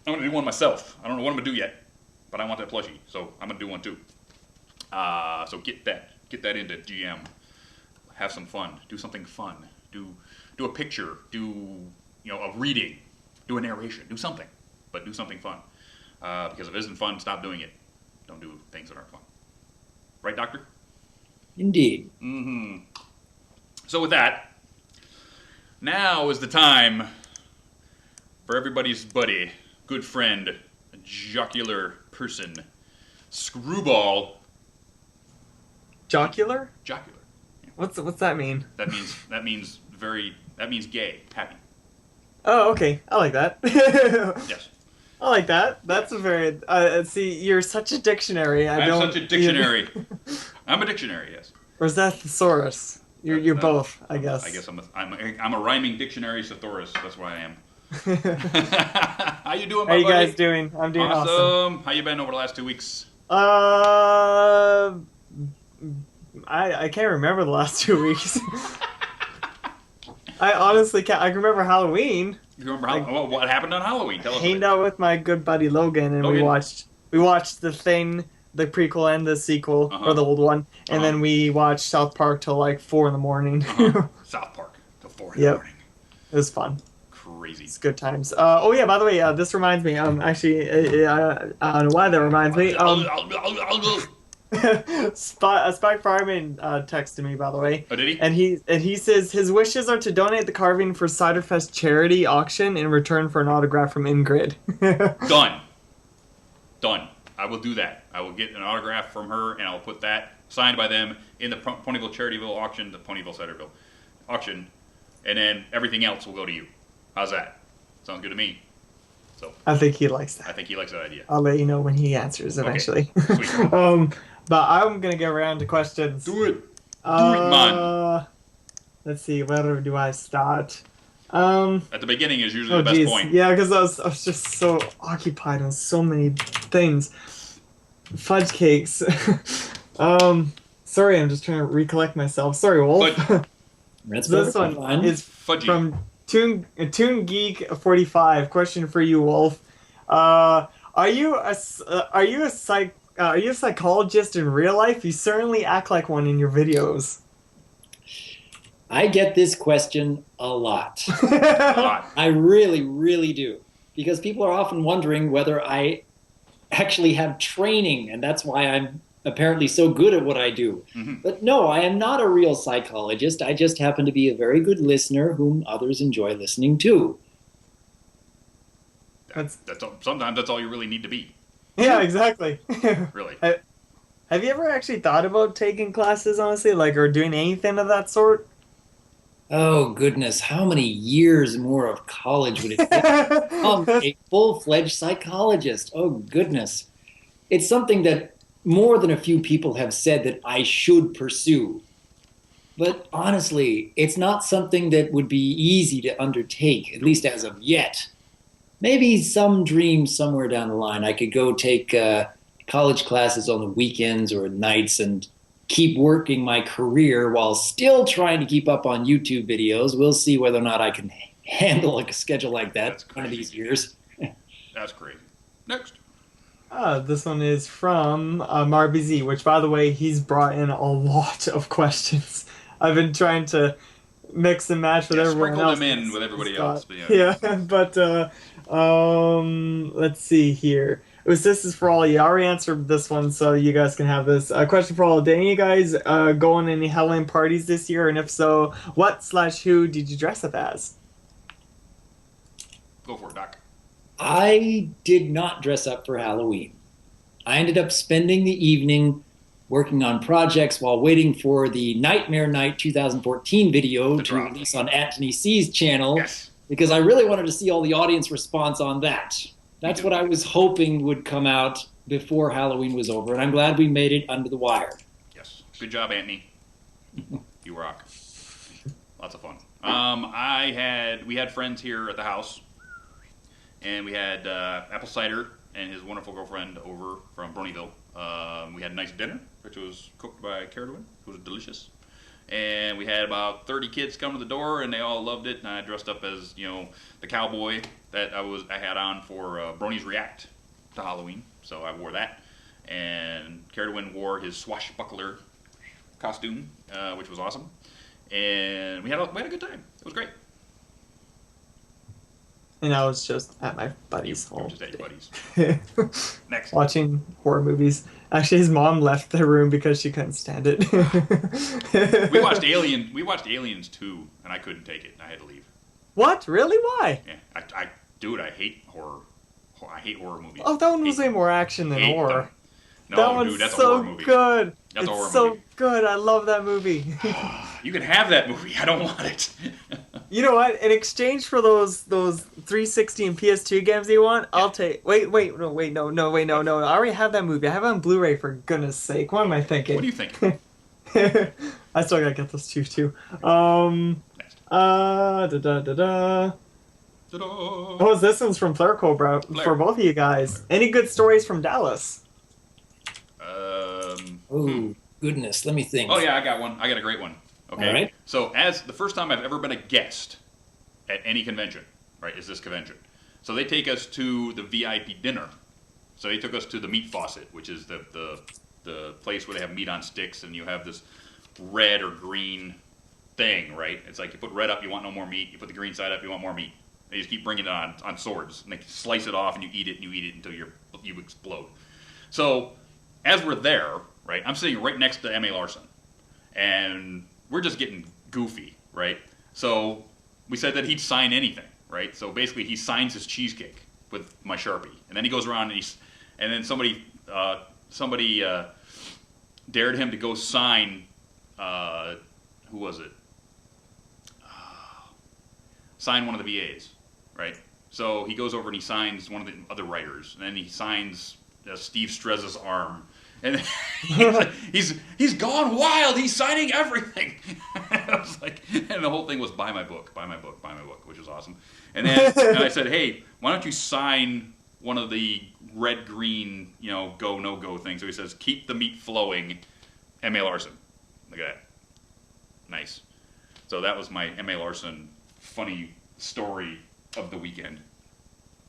gonna do one myself. I don't know what I'm gonna do yet, but I want that plushie, so I'm gonna do one too. So get that into GM. Have some fun. Do something fun. Do a picture. Do a reading. Do a narration. Do something, but do something fun. Because if it isn't fun, stop doing it. Don't do things that aren't fun. Right, Doctor? Indeed. Mm-hmm. So with that, now is the time for everybody's buddy, good friend, jocular person, Screwball. Jocular? Jocular. Yeah. What's that mean? That means gay, happy. Oh, okay. I like that. Yes. I like that. That's a very... see, you're such a dictionary. I'm such a dictionary. I'm a dictionary, yes. Or is that thesaurus? You're both, I guess. I guess I'm a rhyming dictionary thesaurus. That's what I am. How you doing, my buddy? How you guys doing? I'm doing awesome. How you been over the last 2 weeks? I can't remember the last 2 weeks. I honestly can't. I can remember Halloween. You remember what happened on Halloween? Tell us. Hanged out with my good buddy Logan, and we watched The Thing, the prequel and the sequel, or the old one, and then we watched South Park till like 4 in the morning. South Park till 4 in the morning. It was fun. Crazy. It's good times. Oh yeah, by the way, this reminds me. Actually, I don't know why that reminds me. Spike Fireman texted me, by the way. Oh, did he? And he says his wishes are to donate the carving for Ciderfest charity auction in return for an autograph from Ingrid. Done. I will do that. I will get an autograph from her, and I'll put that signed by them in the Ponyville Charityville auction, the Ponyville Ciderville auction, and then everything else will go to you. How's that? Sounds good to me. So I think he likes that. I think he likes that idea. I'll let you know when he answers eventually. Okay. Sweet. But I'm gonna get around to questions. Do it. Do it, man. Let's see. Where do I start? At the beginning is usually the best point. Yeah, because I was just so occupied on so many things. Fudge cakes. Sorry, I'm just trying to recollect myself. Sorry, Wolf. This one is Fudgy. From Toon Geek 45. Question for you, Wolf. Are you a psychologist in real life? You certainly act like one in your videos. I get this question a lot. I really, really do. Because people are often wondering whether I actually have training, and that's why I'm apparently so good at what I do. Mm-hmm. But no, I am not a real psychologist. I just happen to be a very good listener whom others enjoy listening to. Sometimes that's all you really need to be. Yeah, exactly. Really. Have you ever actually thought about taking classes, honestly, or doing anything of that sort? Oh, goodness. How many years more of college would it take to become a full-fledged psychologist? Oh, goodness. It's something that more than a few people have said that I should pursue. But honestly, it's not something that would be easy to undertake, at least as of yet. Maybe some dream somewhere down the line I could go take college classes on the weekends or nights and keep working my career while still trying to keep up on YouTube videos. We'll see whether or not I can handle a schedule like that one of these years. That's crazy. Next. This one is from MarBZ, which, by the way, he's brought in a lot of questions. I've been trying to mix and match with everyone else. Sprinkle them in with everybody else. But let's see here. This is for all of you. I already answered this one, so you guys can have this. Question for all. Did any of you guys go on any Halloween parties this year? And if so, what/who did you dress up as? Go for it, Doc. I did not dress up for Halloween. I ended up spending the evening working on projects while waiting for the Nightmare Night 2014 video to release on Anthony C's channel. Yes. Because I really wanted to see all the audience response on that. That's what I was hoping would come out before Halloween was over, and I'm glad we made it under the wire. Yes. Good job, Anthony. You rock. Lots of fun. We had friends here at the house, and we had Apple Cider and his wonderful girlfriend over from Bronyville. We had a nice dinner, which was cooked by Carolyn. It was delicious. And we had about 30 kids come to the door, and they all loved it. And I dressed up as, you know, the cowboy that I had on for Brony's React to Halloween. So I wore that. And Carolyn wore his swashbuckler costume, which was awesome. And we had a good time. It was great. And I was just at my buddy's home. Just at your buddy's. Next. Watching horror movies. Actually, his mom left the room because she couldn't stand it. We watched Aliens 2, and I couldn't take it. I had to leave. What? Really? Why? Yeah, dude, I hate horror. I hate horror movies. Oh, that one was way more action than horror. Them. No, that one's dude, that's so a horror movie. Good. That's a horror it's so movie. good. I love that movie. You can have that movie. I don't want it. You know what? In exchange for those 360 and PS2 games you want, I'll take. Wait, no. I already have that movie. I have it on Blu-ray, for goodness sake. What am I thinking? What do you think? I still gotta get those two too. Next. Oh, this one's from Flare Cobra for both of you guys. Any good stories from Dallas? Oh, goodness. Let me think. Oh, yeah, I got one. I got a great one. Okay. All right. So, as the first time I've ever been a guest at any convention, right, is this convention. So, they take us to the VIP dinner. So, they took us to the Meat Faucet, which is the place where they have meat on sticks, and you have this red or green thing, right? It's like you put red up, you want no more meat. You put the green side up, you want more meat. They just keep bringing it on swords, and they slice it off, and you eat it until you explode. So, as we're there, right, I'm sitting right next to M.A. Larson, and we're just getting goofy, right? So we said that he'd sign anything, right? So basically, he signs his cheesecake with my Sharpie, and then he goes around and then somebody dared him to go sign. Who was it? Sign one of the VAs, right? So he goes over and he signs one of the other writers, and then he signs Steve Strez's arm. And he's gone wild. He's signing everything. I was like, and the whole thing was buy my book, which was awesome. And then and I said, hey, why don't you sign one of the red green, go no go things? So he says, keep the meat flowing, M.A. Larson. Look at that, nice. So that was my M.A. Larson funny story of the weekend.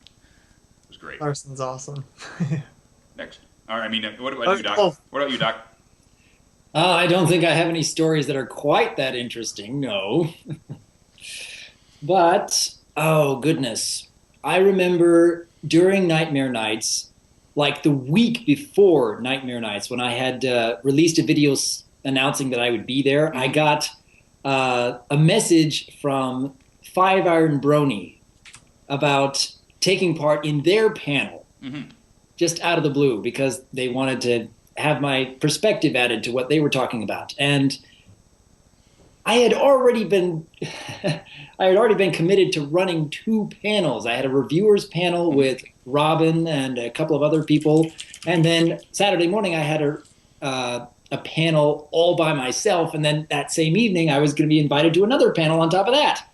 It was great. Larson's awesome. Next. All right, what about you, Doc? What about you, Doc? I don't think I have any stories that are quite that interesting, no. But, oh, goodness. I remember during Nightmare Nights, like the week before Nightmare Nights, when I had released a video announcing that I would be there, I got a message from Five Iron Brony about taking part in their panel. Mm-hmm. Just out of the blue, because they wanted to have my perspective added to what they were talking about. And I had already been committed to running 2 panels. I had a reviewers panel with Robin and a couple of other people. And then Saturday morning I had a panel all by myself. And then that same evening I was going to be invited to another panel on top of that.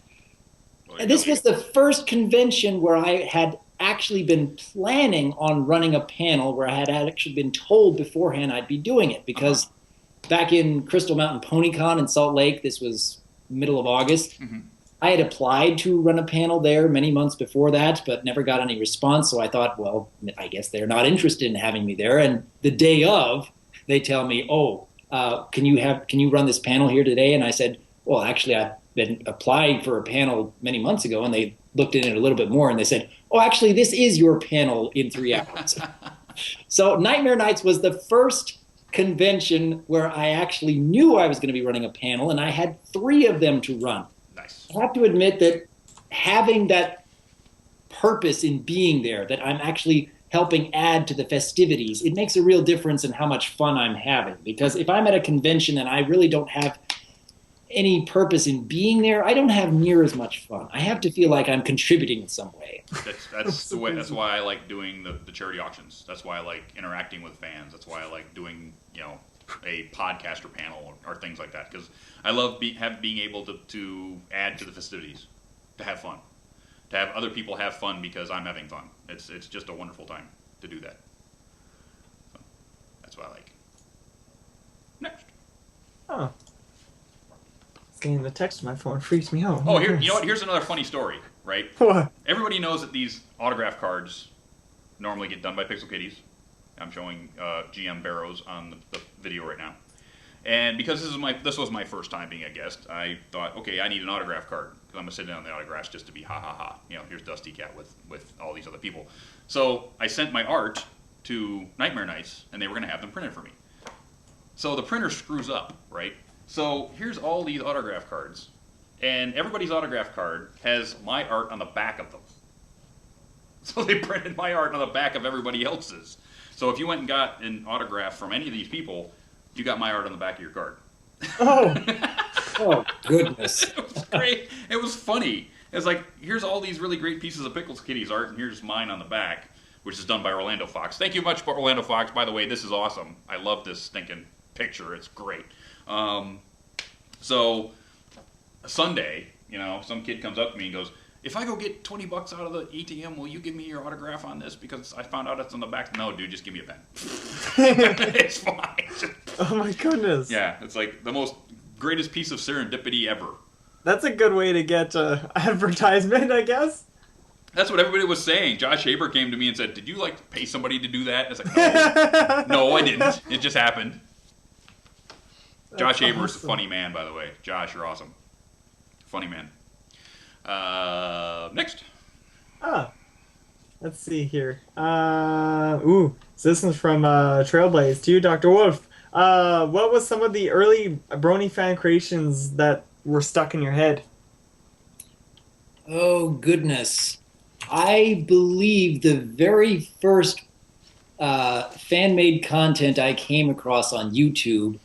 And this was the first convention where I had actually been planning on running a panel, where I had actually been told beforehand I'd be doing it, because back in Crystal Mountain PonyCon in Salt Lake, this was middle of August, I had applied to run a panel there many months before that, but never got any response. So I thought, well, I guess they're not interested in having me there. And the day of, they tell me, can you run this panel here today? And I said, well, actually, I've been applying for a panel many months ago, and they looked at it a little bit more, and they said, oh, actually, this is your panel in 3 hours. So Nightmare Nights was the first convention where I actually knew I was going to be running a panel, and I had 3 of them to run. Nice. I have to admit that having that purpose in being there, that I'm actually helping add to the festivities, it makes a real difference in how much fun I'm having. Because if I'm at a convention and I really don't have any purpose in being there, I don't have near as much fun. I have to feel like I'm contributing in some way. That's the way. That's why I like doing the charity auctions. That's why I like interacting with fans. That's why I like doing a podcaster panel or things like that, because I love being able to add to the festivities, to have fun, to have other people have fun because I'm having fun. It's just a wonderful time to do that. So that's what I like. Next. Oh. Getting the text on my phone freaks me out. Oh, you know what? Here's another funny story, right? What? Everybody knows that these autograph cards normally get done by Pixel Kitties. I'm showing GM Barrows on the video right now. And because this was my first time being a guest, I thought, okay, I need an autograph card, because I'm going to sit in on the autographs just to be ha ha ha. Here's Dustykatt with all these other people. So I sent my art to Nightmare Nights, and they were going to have them printed for me. So the printer screws up, right? So here's all these autograph cards, and everybody's autograph card has my art on the back of them. So they printed my art on the back of everybody else's. So if you went and got an autograph from any of these people, you got my art on the back of your card. Oh. Oh, goodness. It was great. It was funny. It's like, here's all these really great pieces of Pickles Kitties art, and here's mine on the back, which is done by Orlando Fox. Thank you much, Orlando Fox. By the way, this is awesome. I love this stinking picture. It's great. So Sunday, some kid comes up to me and goes, if I go get $20 out of the ATM, will you give me your autograph on this? Because I found out it's on the back. No, dude, just give me a pen. It's fine. Oh my goodness. Yeah, it's like the greatest piece of serendipity ever. That's a good way to get advertisement, I guess. That's what everybody was saying. Josh Haber came to me and said, did you pay somebody to do that? I was like, no, I didn't. It just happened. Josh Haber's a funny man, by the way. Josh, you're awesome. Funny man. Next. Let's see here. So this one's from Trailblaze to you, Dr. Wolf. What was some of the early Brony fan creations that were stuck in your head? Oh, goodness. I believe the very first fan-made content I came across on YouTube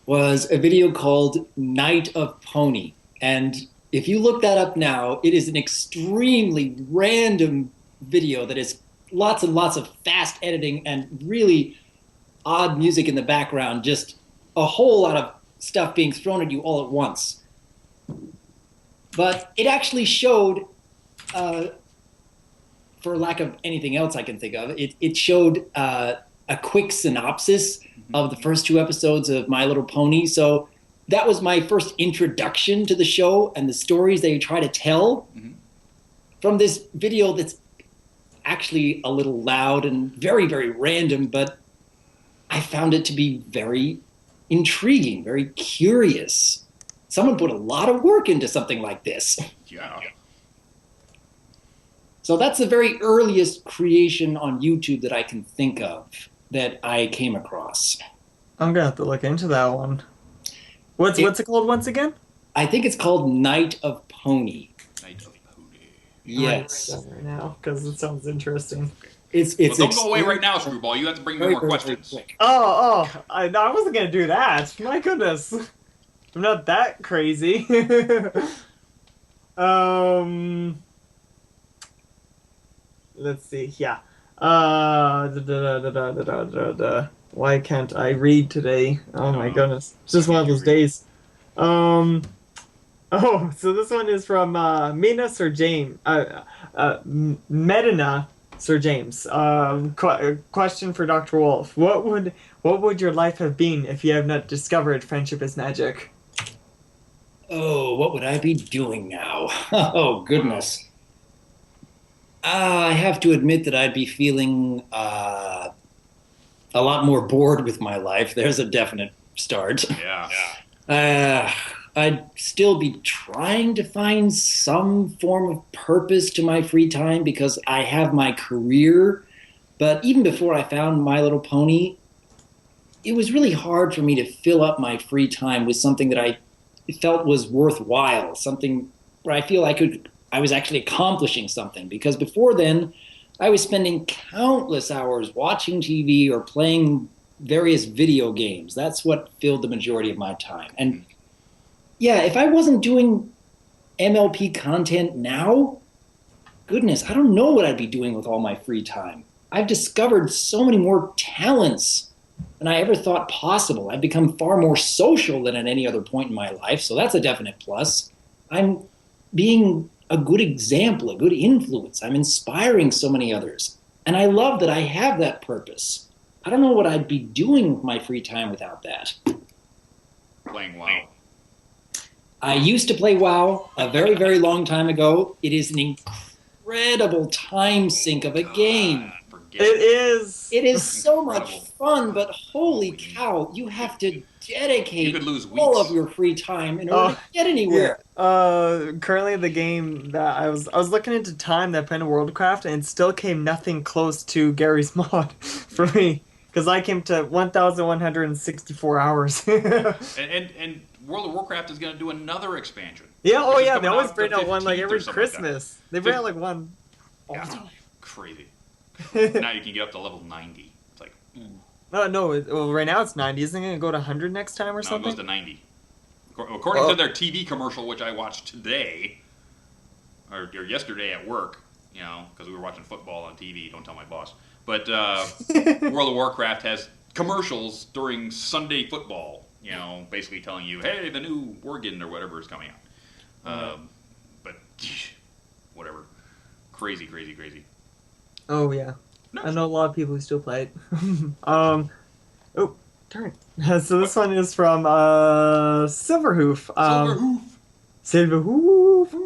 was a video called Night of Pony. And if you look that up now, it is an extremely random video that is lots and lots of fast editing and really odd music in the background, just a whole lot of stuff being thrown at you all at once. But it actually showed, for lack of anything else I can think of, it showed a quick synopsis of the first 2 episodes of My Little Pony. So that was my first introduction to the show and the stories they try to tell from this video that's actually a little loud and very, very random, but I found it to be very intriguing, very curious. Someone put a lot of work into something like this. Yeah. So that's the very earliest creation on YouTube that I can think of that I came across. I'm gonna have to look into that one. What's it called once again? I think it's called Night of Pony. Night of Pony. Yes. I'll write that right now because it sounds interesting. It's don't go away right now, Screwball. You have to bring me more questions. I wasn't gonna do that. My goodness, I'm not that crazy. Let's see. Yeah. Why can't I read today? Oh my goodness. It's just one of those days. So this one is from Mina Sir James. Medina Sir James. Question for Dr. Wolf. What would your life have been if you have not discovered friendship is magic? Oh, what would I be doing now? Oh, goodness. I have to admit that I'd be feeling a lot more bored with my life. There's a definite start. Yeah. I'd still be trying to find some form of purpose to my free time because I have my career. But even before I found My Little Pony, it was really hard for me to fill up my free time with something that I felt was worthwhile, something where I feel I was actually accomplishing something. Because before then, I was spending countless hours watching TV or playing various video games. That's what filled the majority of my time. And yeah, if I wasn't doing MLP content now, goodness, I don't know what I'd be doing with all my free time. I've discovered so many more talents than I ever thought possible. I've become far more social than at any other point in my life, so that's a definite plus. I'm being a good example, a good influence. I'm inspiring so many others. And I love that I have that purpose. I don't know what I'd be doing with my free time without that. Playing WoW. I used to play WoW a very, very long time ago. It is an incredible time sink of a game. It is. It is so much fun, but holy cow, you have to dedicate You could lose all weeks. of your free time in order to get anywhere. Currently the game that I was looking into time that I played in World of Warcraft, and it still came nothing close to Gary's mod for me, because I came to 1,164 hours. And World of Warcraft is going to do another expansion. Yeah, oh Which is yeah, they coming always out bring the out one like 15th or every something like that. Christmas. They bring out like one. Yeah, crazy. Now you can get up to level 90. It's like, No, well, right now it's 90. Isn't it going to go to 100 next time or no, it something? goes to 90. According to their TV commercial, which I watched today, or yesterday at work, you know, because we were watching football on TV, don't tell my boss. But World of Warcraft has commercials during Sunday football, you know, basically telling you, hey, the new Worgen or whatever is coming out. But whatever. Crazy. Oh yeah, No. I know a lot of people who still play it. Oh, darn. So this one is from Silverhoof. Silverhoof.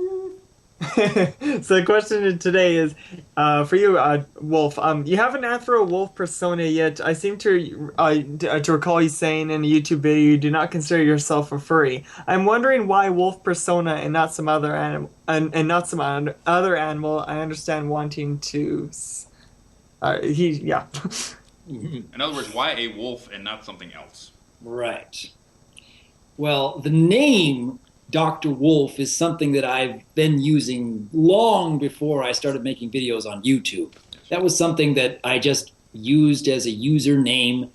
So the question today is for you, Wolf. You haven't Anthro Wolf persona yet. I seem to recall you saying in a YouTube video you do not consider yourself a furry. I'm wondering why Wolf persona and not some other animal, and not some other animal. I understand wanting to. In other words, why a wolf and not something else? Right. Well, the name Dr. Wolf is something that I've been using long before I started making videos on YouTube. That was something that I just used as a username.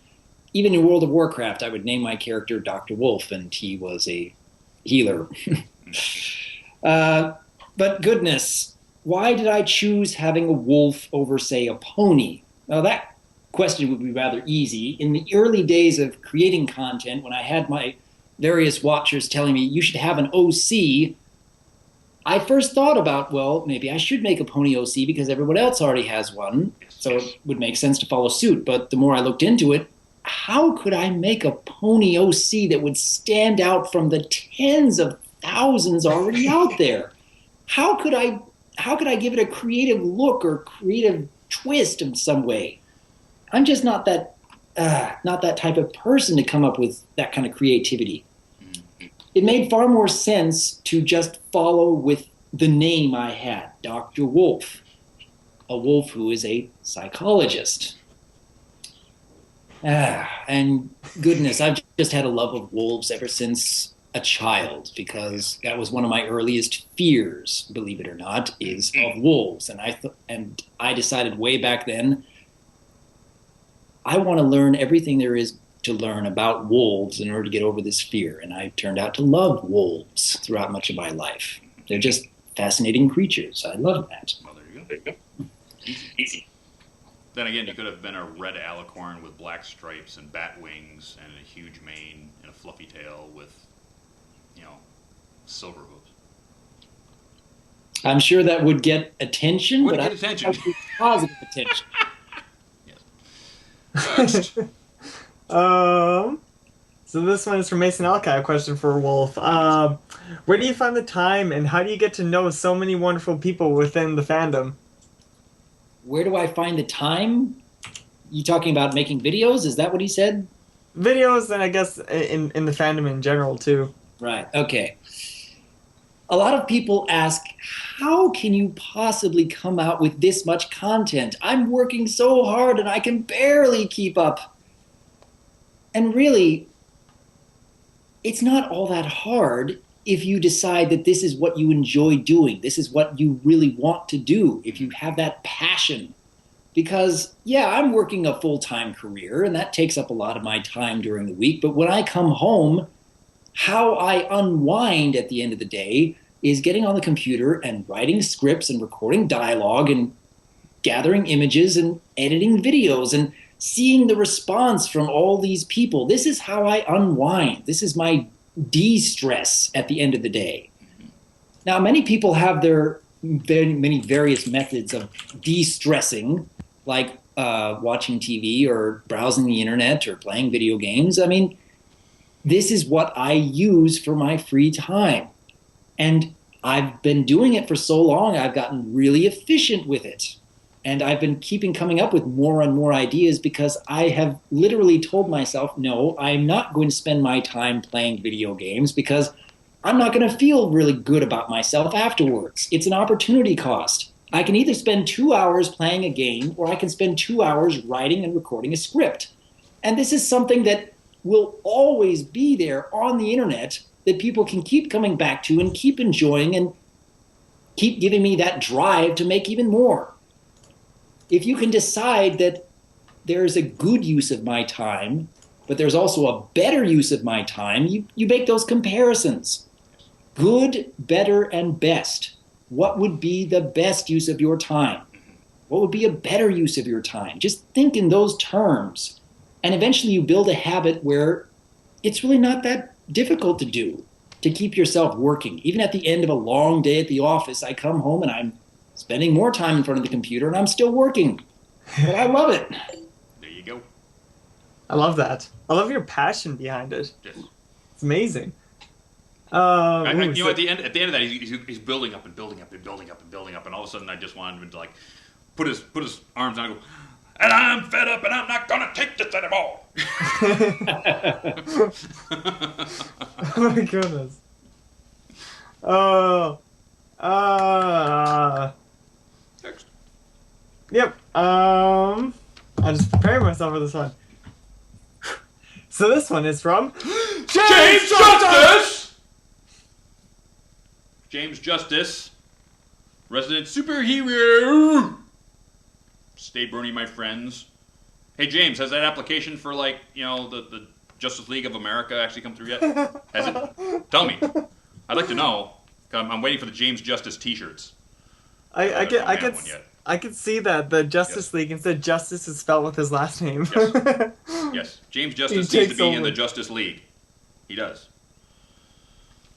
Even in World of Warcraft, I would name my character Dr. Wolf, and he was a healer. But goodness, why did I choose having a wolf over, say, a pony? Now, that question would be rather easy. In the early days of creating content, when I had my various watchers telling me you should have an OC, I first thought about, well, maybe I should make a pony OC because everyone else already has one, so it would make sense to follow suit. But the more I looked into it, how could I make a pony OC that would stand out from the tens of thousands already out there? How could I give it a creative look or creative twist in some way? I'm just not that type of person to come up with that kind of creativity. It made far more sense to just follow with the name I had, Dr. Wolf, a wolf who is a psychologist. And goodness, I've just had a love of wolves ever since a child, because that was one of my earliest fears, believe it or not, is of wolves. And I decided way back then, I want to learn everything there is to learn about wolves in order to get over this fear. And I turned out to love wolves throughout much of my life. They're just fascinating creatures. I love that. Well, there you go. Easy. Then again, you could have been a red alicorn with black stripes and bat wings and a huge mane and a fluffy tail with, you know, silver hooves. I'm sure that would get attention, Would but get attention. Positive attention. Next. So this one is from Mason Alki, a question for Wolf. Where do you find the time, and how do you get to know so many wonderful people within the fandom? Where do I find the time? You talking about making videos? Is that what he said? Videos, and I guess in the fandom in general, too. Right, okay. A lot of people ask, how can you possibly come out with this much content? I'm working so hard and I can barely keep up. And really, it's not all that hard if you decide that this is what you enjoy doing. This is what you really want to do. If you have that passion because, yeah, I'm working a full-time career, and that takes up a lot of my time during the week. But when I come home, how I unwind at the end of the day is getting on the computer and writing scripts and recording dialogue and gathering images and editing videos and seeing the response from all these people. This is how I unwind. This is my de-stress at the end of the day. Now, many people have their many various methods of de-stressing, like watching TV or browsing the internet or playing video games. I mean, this is what I use for my free time. And I've been doing it for so long, I've gotten really efficient with it. And I've been coming up with more and more ideas because I have literally told myself, no, I'm not going to spend my time playing video games because I'm not going to feel really good about myself afterwards. It's an opportunity cost. I can either spend 2 hours playing a game or I can spend 2 hours writing and recording a script. And this is something that will always be there on the internet that people can keep coming back to and keep enjoying and keep giving me that drive to make even more. If you can decide that there's a good use of my time, but there's also a better use of my time, you make those comparisons. Good, better, and best. What would be the best use of your time? What would be a better use of your time? Just think in those terms. And eventually you build a habit where it's really not that difficult to do, to keep yourself working. Even at the end of a long day at the office, I come home and I'm spending more time in front of the computer and I'm still working. But I love it. There you go. I love that. I love your passion behind it. Yes. It's amazing. You know, at the end of that, he's building up and building up and building up and building up, and all of a sudden, I just wanted him to like put his arms down and go, and I'm fed up, and I'm not gonna take this anymore. Oh my goodness. Next. Yep. I just prepared myself for this one. So this one is from James Justice! James Justice, resident superhero. Stay Brony, my friends. Hey, James, has that application for, like, you know, the Justice League of America actually come through yet? Has it? Tell me. I'd like to know. I'm waiting for the James Justice t-shirts. I could see that the Justice League, instead Justice is spelled with his last name. Yes. Yes. James Justice needs to be in the Justice League. He does.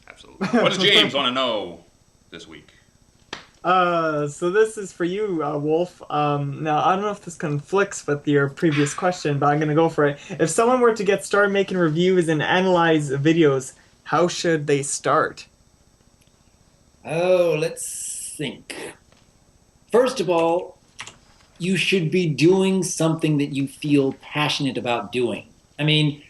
Absolutely. What does James want to know this week? So this is for you, Wolf. Now, I don't know if this conflicts with your previous question, but I'm going to go for it. If someone were to get started making reviews and analyze videos, how should they start? Oh, let's think. First of all, you should be doing something that you feel passionate about doing. I mean,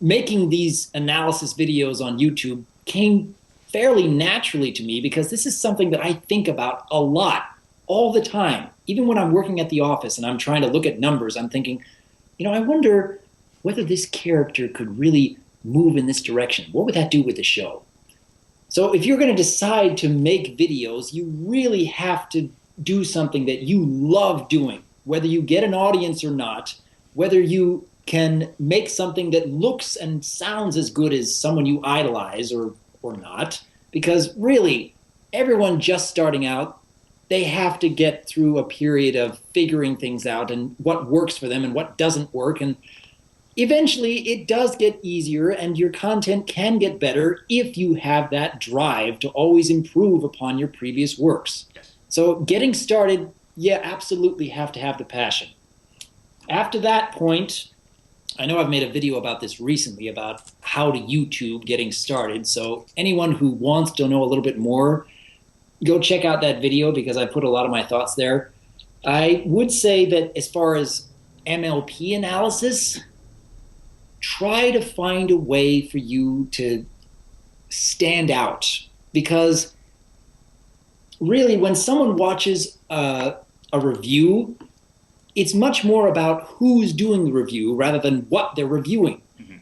making these analysis videos on YouTube came fairly naturally to me because this is something that I think about a lot, all the time. Even when I'm working at the office and I'm trying to look at numbers, I'm thinking, you know, I wonder whether this character could really move in this direction. What would that do with the show? So if you're going to decide to make videos, you really have to do something that you love doing, whether you get an audience or not, whether you can make something that looks and sounds as good as someone you idolize or not. Because really, everyone just starting out, they have to get through a period of figuring things out and what works for them and what doesn't work. And eventually, it does get easier and your content can get better if you have that drive to always improve upon your previous works. Yes. So getting started, yeah, absolutely have to have the passion. After that point, I know I've made a video about this recently about how to YouTube getting started. So anyone who wants to know a little bit more, go check out that video because I put a lot of my thoughts there. I would say that as far as MLP analysis, try to find a way for you to stand out. Because really, when someone watches a review, it's much more about who's doing the review rather than what they're reviewing. Mm-hmm.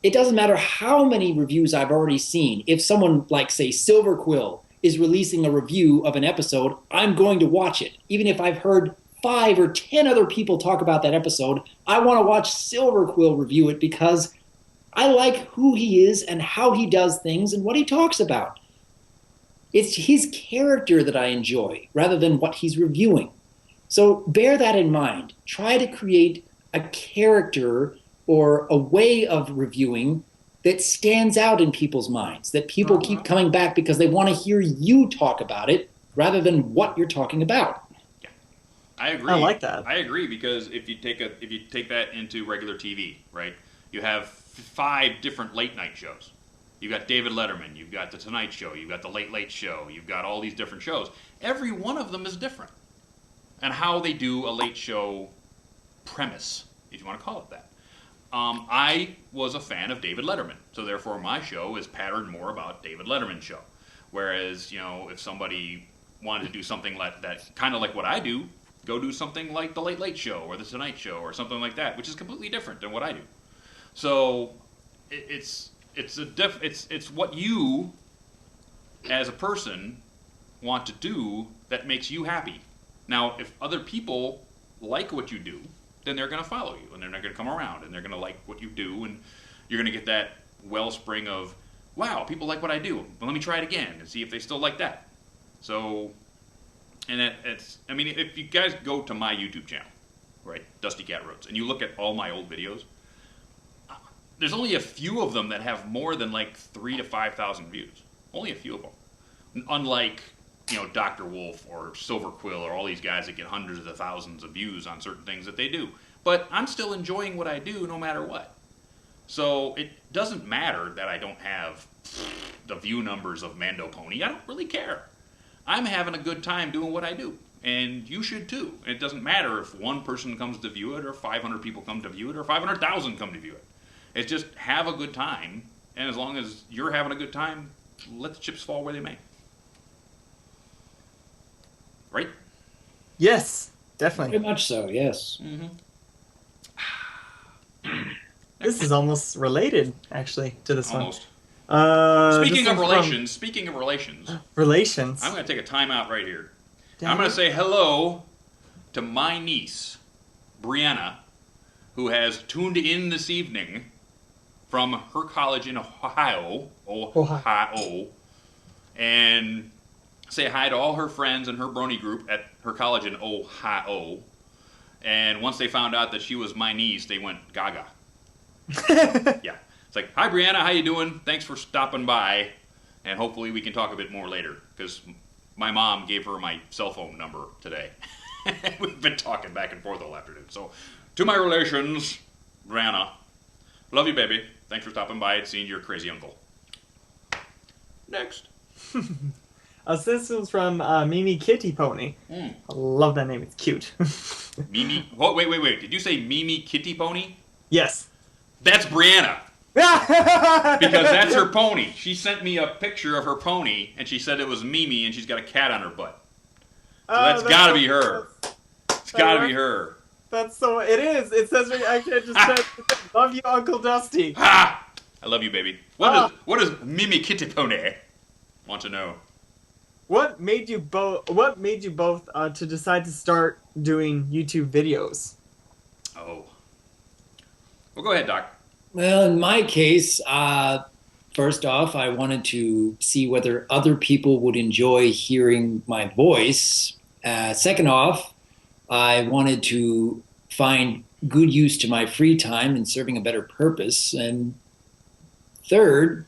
It doesn't matter how many reviews I've already seen. If someone like, say, Silver Quill is releasing a review of an episode, I'm going to watch it. Even if I've heard 5 or 10 other people talk about that episode, I want to watch Silverquill review it because I like who he is and how he does things and what he talks about. It's his character that I enjoy rather than what he's reviewing. So bear that in mind. Try to create a character or a way of reviewing that stands out in people's minds, that people keep coming back because they want to hear you talk about it rather than what you're talking about. Yeah, I agree. I like that. I agree, because if you take that into regular TV, right? You have 5 different late night shows. You've got David Letterman, you've got The Tonight Show, you've got The Late Late Show, you've got all these different shows. Every one of them is different. And how they do a late show premise, if you want to call it that. I was a fan of David Letterman, so therefore my show is patterned more about David Letterman's show. Whereas, if somebody wanted to do something like that, kind of like what I do, go do something like The Late Late Show or The Tonight Show or something like that, which is completely different than what I do. So it's what you as a person want to do that makes you happy. Now, if other people like what you do, then they're going to follow you, and they're not going to come around, and they're going to like what you do, and you're going to get that wellspring of, wow, people like what I do. Well, let me try it again and see if they still like that. So, and if you guys go to my YouTube channel, right, Dustykatt Roads, and you look at all my old videos, there's only a few of them that have more than like 3,000 to 5,000 views. Only a few of them. Unlike, DRWolf or Silverquill or all these guys that get hundreds of thousands of views on certain things that they do. But I'm still enjoying what I do no matter what. So it doesn't matter that I don't have the view numbers of Mando Pony. I don't really care. I'm having a good time doing what I do. And you should too. It doesn't matter if one person comes to view it or 500 people come to view it or 500,000 come to view it. It's just have a good time. And as long as you're having a good time, let the chips fall where they may. Right? Yes, definitely. Very much so, yes. Mm-hmm. This is almost related, actually, to this Almost. one. Speaking of relations, Relations. I'm going to take a time out right here. Damn I'm going it. to say hello to my niece, Brianna, who has tuned in this evening from her college in Ohio, and say hi to all her friends and her Brony group at her college in Ohio. And once they found out that she was my niece, they went gaga. Yeah. It's like, hi, Brianna, how you doing? Thanks for stopping by. And hopefully we can talk a bit more later, because my mom gave her my cell phone number today. We've been talking back and forth all afternoon. So, to my relations, Brianna, love you, baby. Thanks for stopping by and seeing your crazy uncle. Next. This was from Mimi Kitty Pony. I love that name. It's cute. Mimi. Oh, wait. Did you say Mimi Kitty Pony? Yes. That's Brianna. Because that's her pony. She sent me a picture of her pony, and she said it was Mimi, and she's got a cat on her butt. So that's got to be her. It's got to be her. That's so. It is. It says. Actually, I just said, "Love you, Uncle Dusty." Ha! I love you, baby. What is Mimi Kitty Pony? Want to know? What made you both? What made you both to decide to start doing YouTube videos? Oh. Well, go ahead, Doc. Well, in my case, first off, I wanted to see whether other people would enjoy hearing my voice. Second off, I wanted to find good use to my free time and serving a better purpose. And third,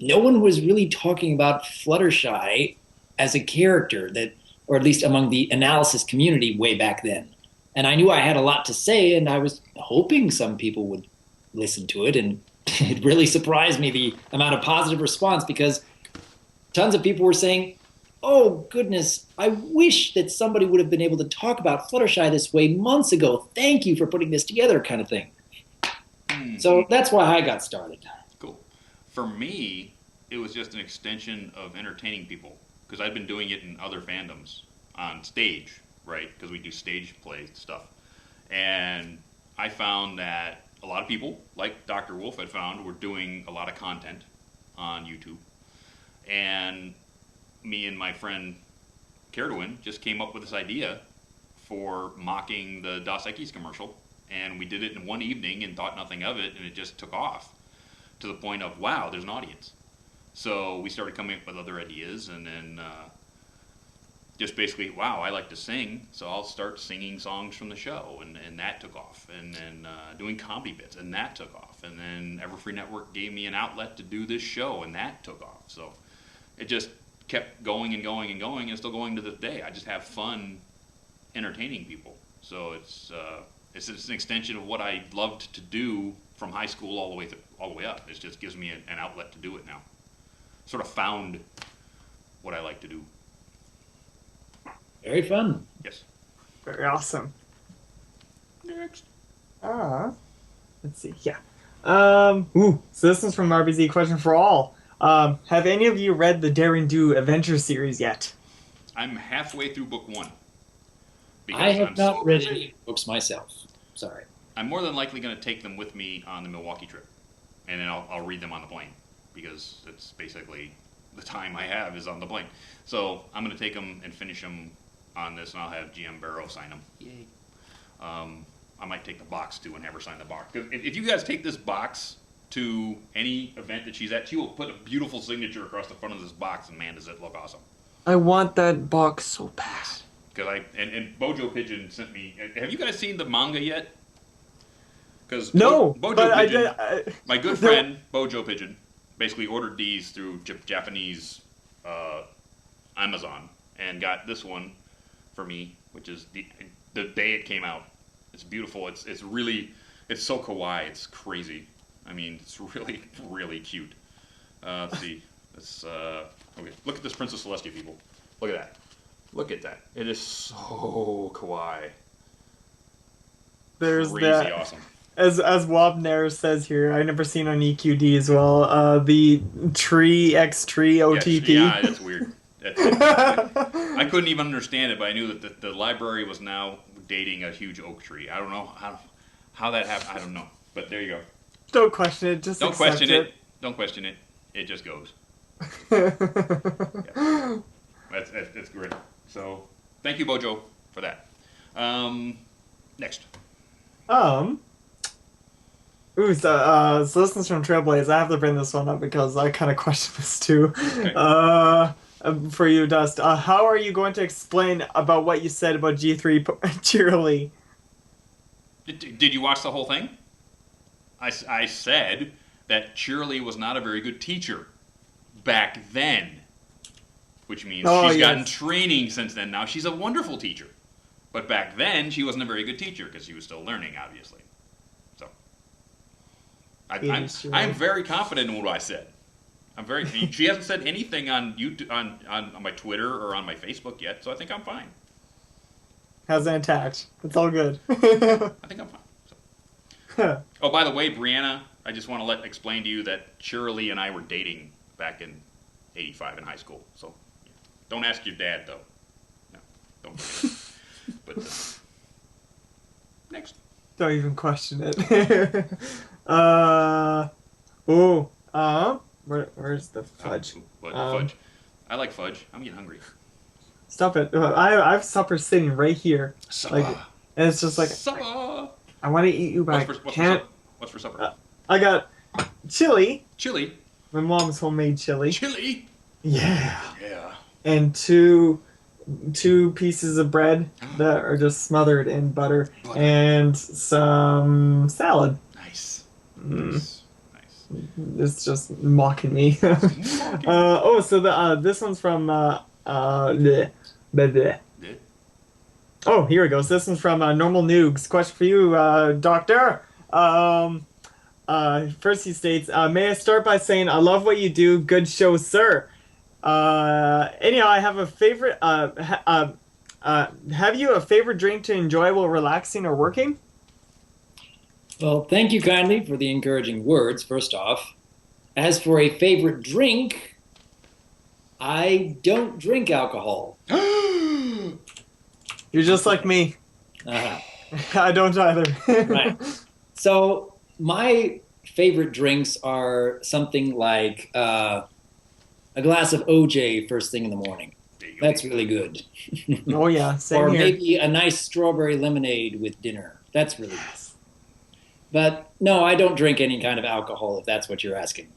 no one was really talking about Fluttershy as a character, that, or at least among the analysis community way back then. And I knew I had a lot to say, and I was hoping some people would listen to it. And it really surprised me, the amount of positive response, because tons of people were saying, oh, goodness, I wish that somebody would have been able to talk about Fluttershy this way months ago. Thank you for putting this together, kind of thing. So that's why I got started. Cool. For me, it was just an extension of entertaining people, because I've been doing it in other fandoms on stage, right? Because we do stage play stuff. And I found that a lot of people, like DRWolf had found, were doing a lot of content on YouTube. And me and my friend Caradwin just came up with this idea for mocking the Dos Equis commercial, and we did it in one evening and thought nothing of it, and it just took off to the point of, wow, there's an audience. So we started coming up with other ideas, and then just basically, wow, I like to sing, so I'll start singing songs from the show, and that took off. And then doing comedy bits, and that took off. And then Everfree Network gave me an outlet to do this show, and that took off. So it just kept going and going and going, and still going to this day. I just have fun entertaining people. So it's just an extension of what I loved to do from high school all the way up. It just gives me an outlet to do it now. Sort of found what I like to do. Very fun. Yes. Very awesome. Next. Let's see. Yeah. So this one's from RBZ. Question for all. Have any of you read the Daring Do Adventure series yet? I'm halfway through book 1. I have not read any books myself. Sorry. I'm more than likely going to take them with me on the Milwaukee trip, and then I'll read them on the plane, because it's basically the time I have is on the plane. So I'm going to take them and finish them on this, and I'll have GM Barrow sign them. Yay. I might take the box too and have her sign the box. If you guys take this box to any event that she's at, she will put a beautiful signature across the front of this box, and man, does it look awesome. I want that box so bad. Because and Bojo Pigeon sent me. Have you guys seen the manga yet? Because no, Bojo Pigeon, my good friend Bojo Pigeon, basically ordered these through Japanese Amazon and got this one for me, which is the day it came out. It's beautiful. It's so kawaii. It's crazy. I mean, it's really, really cute. Let's see. Okay. Look at this Princess Celestia, people. Look at that. Look at that. It is so kawaii. There's crazy that. Awesome. As Wobner says here, I never seen on EQD as well. The tree X tree OTP. Yeah, that's weird. I couldn't even understand it, but I knew that the library was now dating a huge oak tree. I don't know how that happened. I don't know, but there you go. Don't question it. Just don't question it. Don't question it. It just goes. Yeah. That's great. So, thank you, Bojo, for that. Next. So this is from Trailblaze. I have to bring this one up because I kind of question this too. Okay. For you, Dust. How are you going to explain about what you said about G3 Cheerily? Did you watch the whole thing? I said that Cheerily was not a very good teacher back then, which means she's gotten training since then. Now she's a wonderful teacher. But back then, she wasn't a very good teacher because she was still learning, obviously. So, I'm very confident in what I said. She hasn't said anything on YouTube, on my Twitter or on my Facebook yet, so I think I'm fine. Hasn't attached. It's all good. I think I'm fine. So. Oh, by the way, Brianna, I just want to explain to you that Shirley and I were dating back in '85 in high school. So, yeah. Don't ask your dad though. No, don't. But next. Don't even question it. Where's the fudge? Fudge. I like fudge. I'm getting hungry. Stop it! I have supper sitting right here. Supper. Like, and it's just like supper. I want to eat you, but What's for supper? I got chili. Chili. My mom's homemade chili. Chili. Yeah. Yeah. And two pieces of bread that are just smothered in butter. And some salad. Nice. Nice. It's just mocking me. So this one's from Oh, here it goes. This one's from Normal Noogs. Question for you, Doctor. First he states, may I start by saying I love what you do. Good show, sir. Anyhow, I have a favorite. Have you a favorite drink to enjoy while relaxing or working? Well, thank you kindly for the encouraging words, first off. As for a favorite drink, I don't drink alcohol. You're just like me. I don't either. Right. So my favorite drinks are something like a glass of OJ first thing in the morning. There you go. That's really good. Oh yeah, same Or here. maybe a nice strawberry lemonade with dinner. That's really good. But no, I don't drink any kind of alcohol, if that's what you're asking.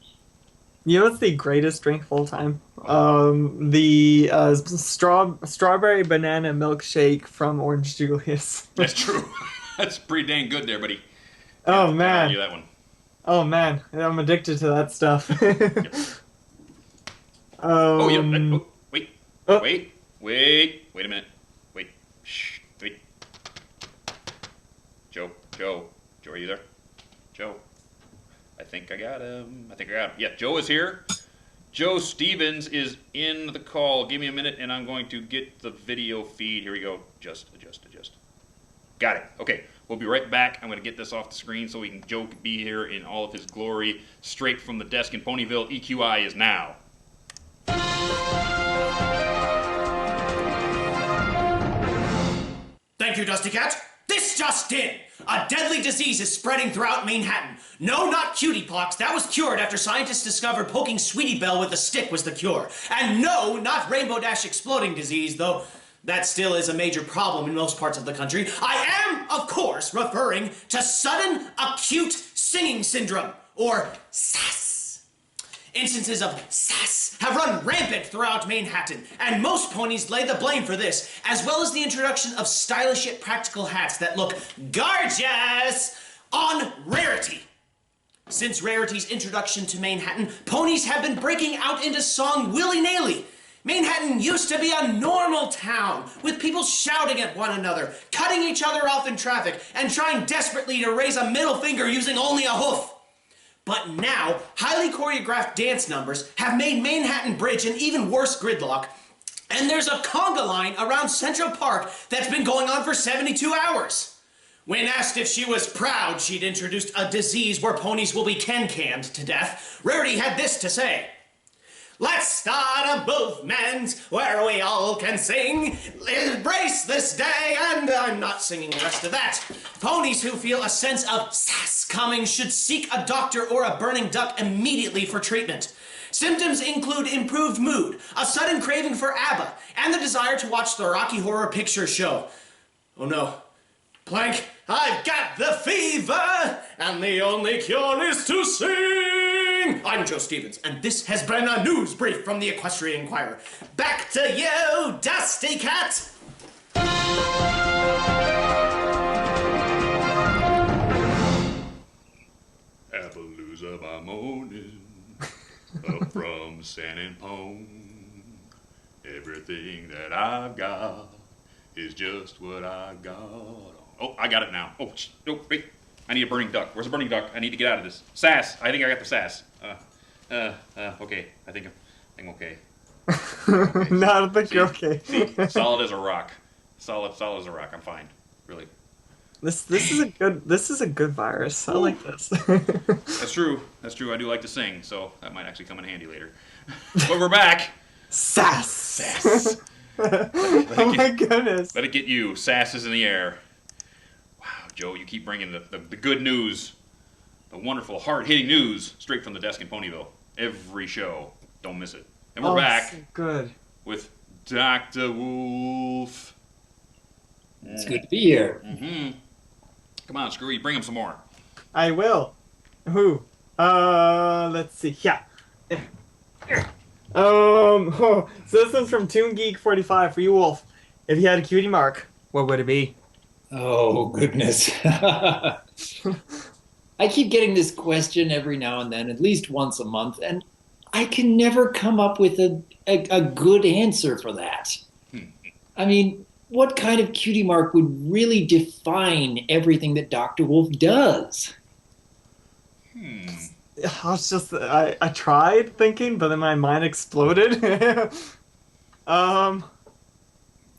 You know what's the greatest drink of all time? The strawberry banana milkshake from Orange Julius. That's true. That's pretty dang good there, buddy. Oh, Can't man. argue that one. Oh man, I'm addicted to that stuff. Oh, yeah. Um, Wait. Oh. Wait a minute. Wait. Shh. Wait. Joe, are you there? Joe. I think I got him. Yeah, Joe is here. Joe Stevens is in the call. Give me a minute, and I'm going to get the video feed. Here we go. Adjust. Got it. Okay, we'll be right back. I'm going to get this off the screen so Joe can be here in all of his glory, straight from the desk in Ponyville. EQI is now. Thank you, Dustykatt. This just in! A deadly disease is spreading throughout Manhattan. No, not cutie pox. That was cured after scientists discovered poking Sweetie Belle with a stick was the cure. And no, not Rainbow Dash exploding disease, though that still is a major problem in most parts of the country. I am, of course, referring to sudden acute singing syndrome, or SAS. Instances of SAS have run rampant throughout Manhattan, and most ponies lay the blame for this, as well as the introduction of stylish yet practical hats that look gorgeous on Rarity. Since Rarity's introduction to Manhattan, ponies have been breaking out into song willy-nilly. Manhattan used to be a normal town, with people shouting at one another, cutting each other off in traffic, and trying desperately to raise a middle finger using only a hoof. But now, highly choreographed dance numbers have made Manhattan Bridge an even worse gridlock, and there's a conga line around Central Park that's been going on for 72 hours. When asked if she was proud she'd introduced a disease where ponies will be can-canned to death, Rarity had this to say. Let's start a movement where we all can sing. Embrace this day, and I'm not singing the rest of that. Ponies who feel a sense of sass coming should seek a doctor or a burning duck immediately for treatment. Symptoms include improved mood, a sudden craving for ABBA, and the desire to watch the Rocky Horror Picture Show. Oh no. Plank, I've got the fever, and the only cure is to sing! I'm Joe Stevens, and this has been a news brief from the Equestrian Inquirer. Back to you, Dustykatt! Appaloosa by morning, up from San Antone. Everything that I've got is just what I got. Oh, I got it now. Oh, wait. I need a burning duck. Where's the burning duck? I need to get out of this. Sass. I think I got the sass. Okay. I think I'm okay. No, I don't think you're okay. See, solid as a rock. Solid as a rock. I'm fine. Really. This is a good virus. I like this. That's true. I do like to sing, so that might actually come in handy later. But we're back. Sass. Oh my goodness. Let it get you. Sass is in the air. Wow, Joe, you keep bringing the good news, the wonderful, hard-hitting news straight from the desk in Ponyville. Every show. Don't miss it. And we're back so good. with DRWolf. It's good to be here. Mm-hmm. Come on, Screwy, bring him some more. I will. Who? Let's see. Yeah. So this one's from ToonGeek45 for you, Wolf. If you had a cutie mark, what would it be? Oh, goodness. I keep getting this question every now and then, at least once a month, and I can never come up with a good answer for that. I mean, what kind of cutie mark would really define everything that Dr. Wolf does? I tried thinking, but then my mind exploded.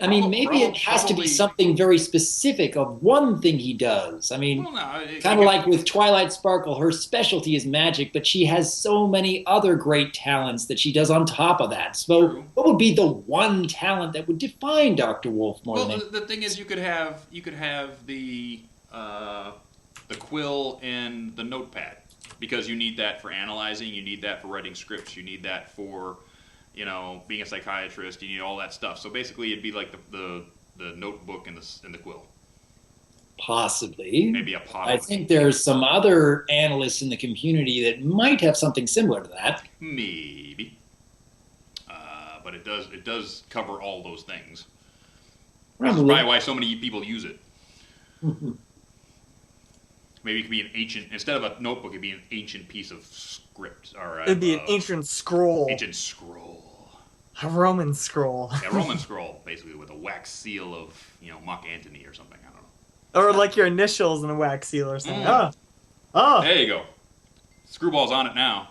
I mean, maybe it has to be something very specific of one thing he does. I mean, kind of like with Twilight Sparkle, her specialty is magic, but she has so many other great talents that she does on top of that. So what would be the one talent that would define Dr. Wolf more than the thing is, you could have the quill and the notepad, because you need that for analyzing, you need that for writing scripts, you need that for you know, being a psychiatrist, you need all that stuff. So basically, it'd be like the notebook and the quill. Possibly. Maybe a pot. I think there's some other analysts in the community that might have something similar to that. Maybe. But it does cover all those things. That's probably why so many people use it. Maybe it could be an ancient, instead of a notebook, it'd be an ancient piece of script. Or It'd be an ancient scroll. Ancient scroll. A Roman scroll. Yeah, Roman scroll, basically, with a wax seal of, you know, Mark Antony or something. I don't know. Or like your initials in a wax seal or something. Oh. There you go. Screwball's on it now.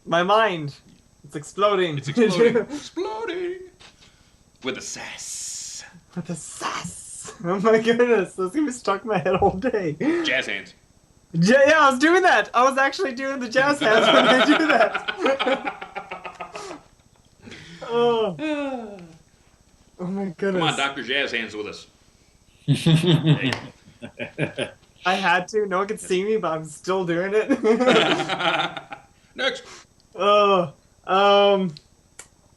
My mind. It's exploding. It's exploding. Exploding. With a sass. With a sass. Oh my goodness. That's going to be stuck in my head all day. Jazz hands. Yeah, I was doing that. I was actually doing the jazz hands when I do that. Oh. Oh my goodness. Come on, Dr. Jazz Hands with us. I had to. No one could see me, but I'm still doing it. Next.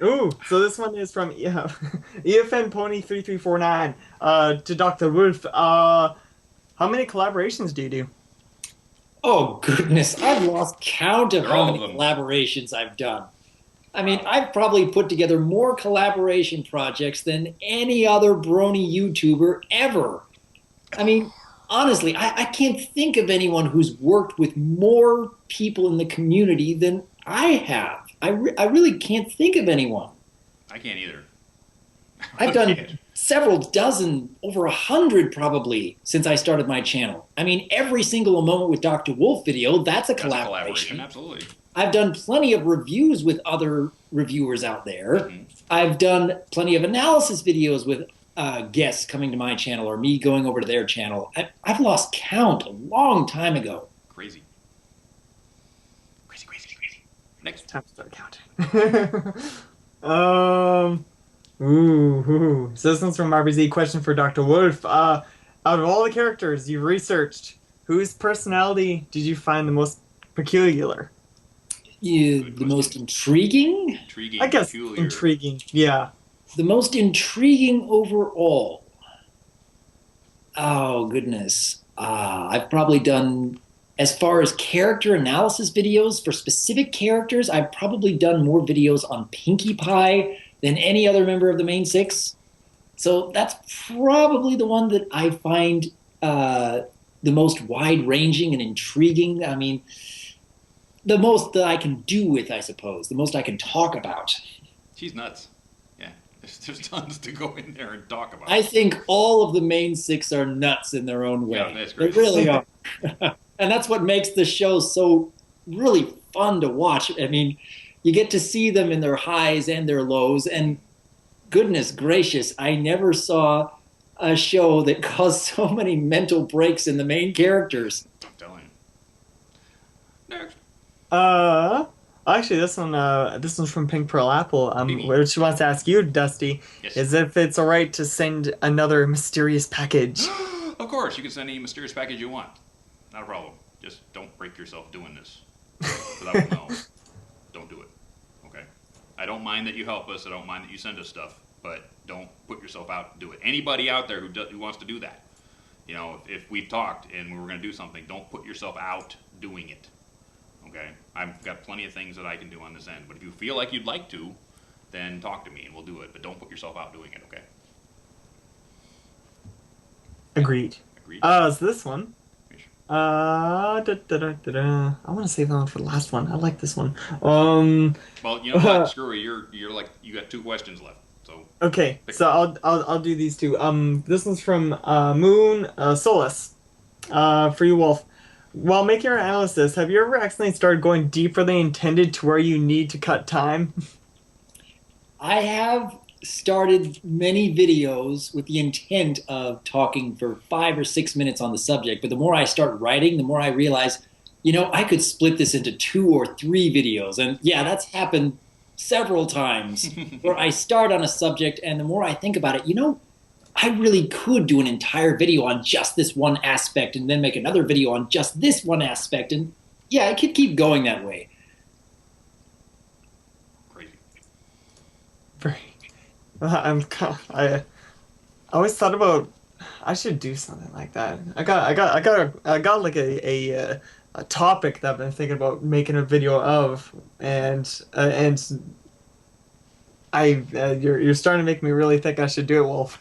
Ooh, so this one is from EFN Pony 3349 to DRWolf. How many collaborations do you do? Oh goodness, I've lost count of how many collaborations I've done. I mean, I've probably put together more collaboration projects than any other Brony YouTuber ever. I mean, honestly, I can't think of anyone who's worked with more people in the community than I have. I really can't think of anyone. I can't either. I've done several dozen, over 100 probably, since I started my channel. I mean, every single Moment with DRWolf video, that's a collaboration. Absolutely. I've done plenty of reviews with other reviewers out there. Mm-hmm. I've done plenty of analysis videos with guests coming to my channel or me going over to their channel. I've lost count a long time ago. Crazy. Next. Time to start counting. So this one's from RBZ. Question for DRWolf. Out of all the characters you researched, whose personality did you find the most peculiar? The most intriguing? Intriguing. I guess peculiar. intriguing. Yeah. The most intriguing overall. Oh goodness. I've probably done, as far as character analysis videos for specific characters, I've probably done more videos on Pinkie Pie than any other member of the main six. So that's probably the one that I find the most wide-ranging and intriguing. I mean, the most that I can do with, I suppose. The most I can talk about. She's nuts. Yeah. There's tons to go in there and talk about. I think all of the main six are nuts in their own way. Yeah, that's They great. really are. And that's what makes the show so really fun to watch. I mean, you get to see them in their highs and their lows. And goodness gracious, I never saw a show that caused so many mental breaks in the main characters. I'm telling you. Next. Actually, this one's from Pink Pearl Apple. What she wants to ask you, Dusty, Yes. is if it's all right to send another mysterious package. Of course, you can send any mysterious package you want. Not a problem. Just don't break yourself doing this. Because I will know. Don't do it. Okay? I don't mind that you help us. I don't mind that you send us stuff. But don't put yourself out and do it. Anybody out there who wants to do that, you know, if we've talked and we were going to do something, don't put yourself out doing it. Okay? I've got plenty of things that I can do on this end. But if you feel like you'd like to, then talk to me and we'll do it. But don't put yourself out doing it, okay? Agreed. Agreed? So this one. I want to save that one for the last one. I like this one. Well, you know what? Screw it. You're like, you got 2 questions left. So Okay, so I'll do these two. This one's from Moon Solus. For you, Wolf. While making your analysis, have you ever accidentally started going deeper than intended to where you need to cut time? I have started many videos with the intent of talking for 5 or 6 minutes on the subject, but the more I start writing, the more I realize, you know, I could split this into 2 or 3 videos. And yeah, that's happened several times where I start on a subject and the more I think about it, you know, I really could do an entire video on just this one aspect and then make another video on just this one aspect. And yeah, I could keep going that way. I always thought about I should do something like that. I got like a topic that I've been thinking about making a video of, and you're starting to make me really think I should do it, Wolf.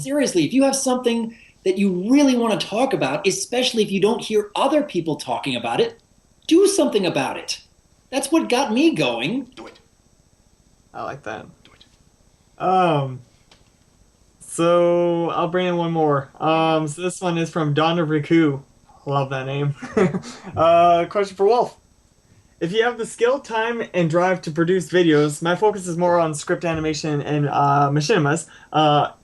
Seriously, if you have something that you really want to talk about, especially if you don't hear other people talking about it, do something about it. That's what got me going. Do it. I like that. Do it. So I'll bring in one more. So this one is from Donna Riku. Love that name. Question for Wolf. If you have the skill, time, and drive to produce videos, my focus is more on script animation and machinimas,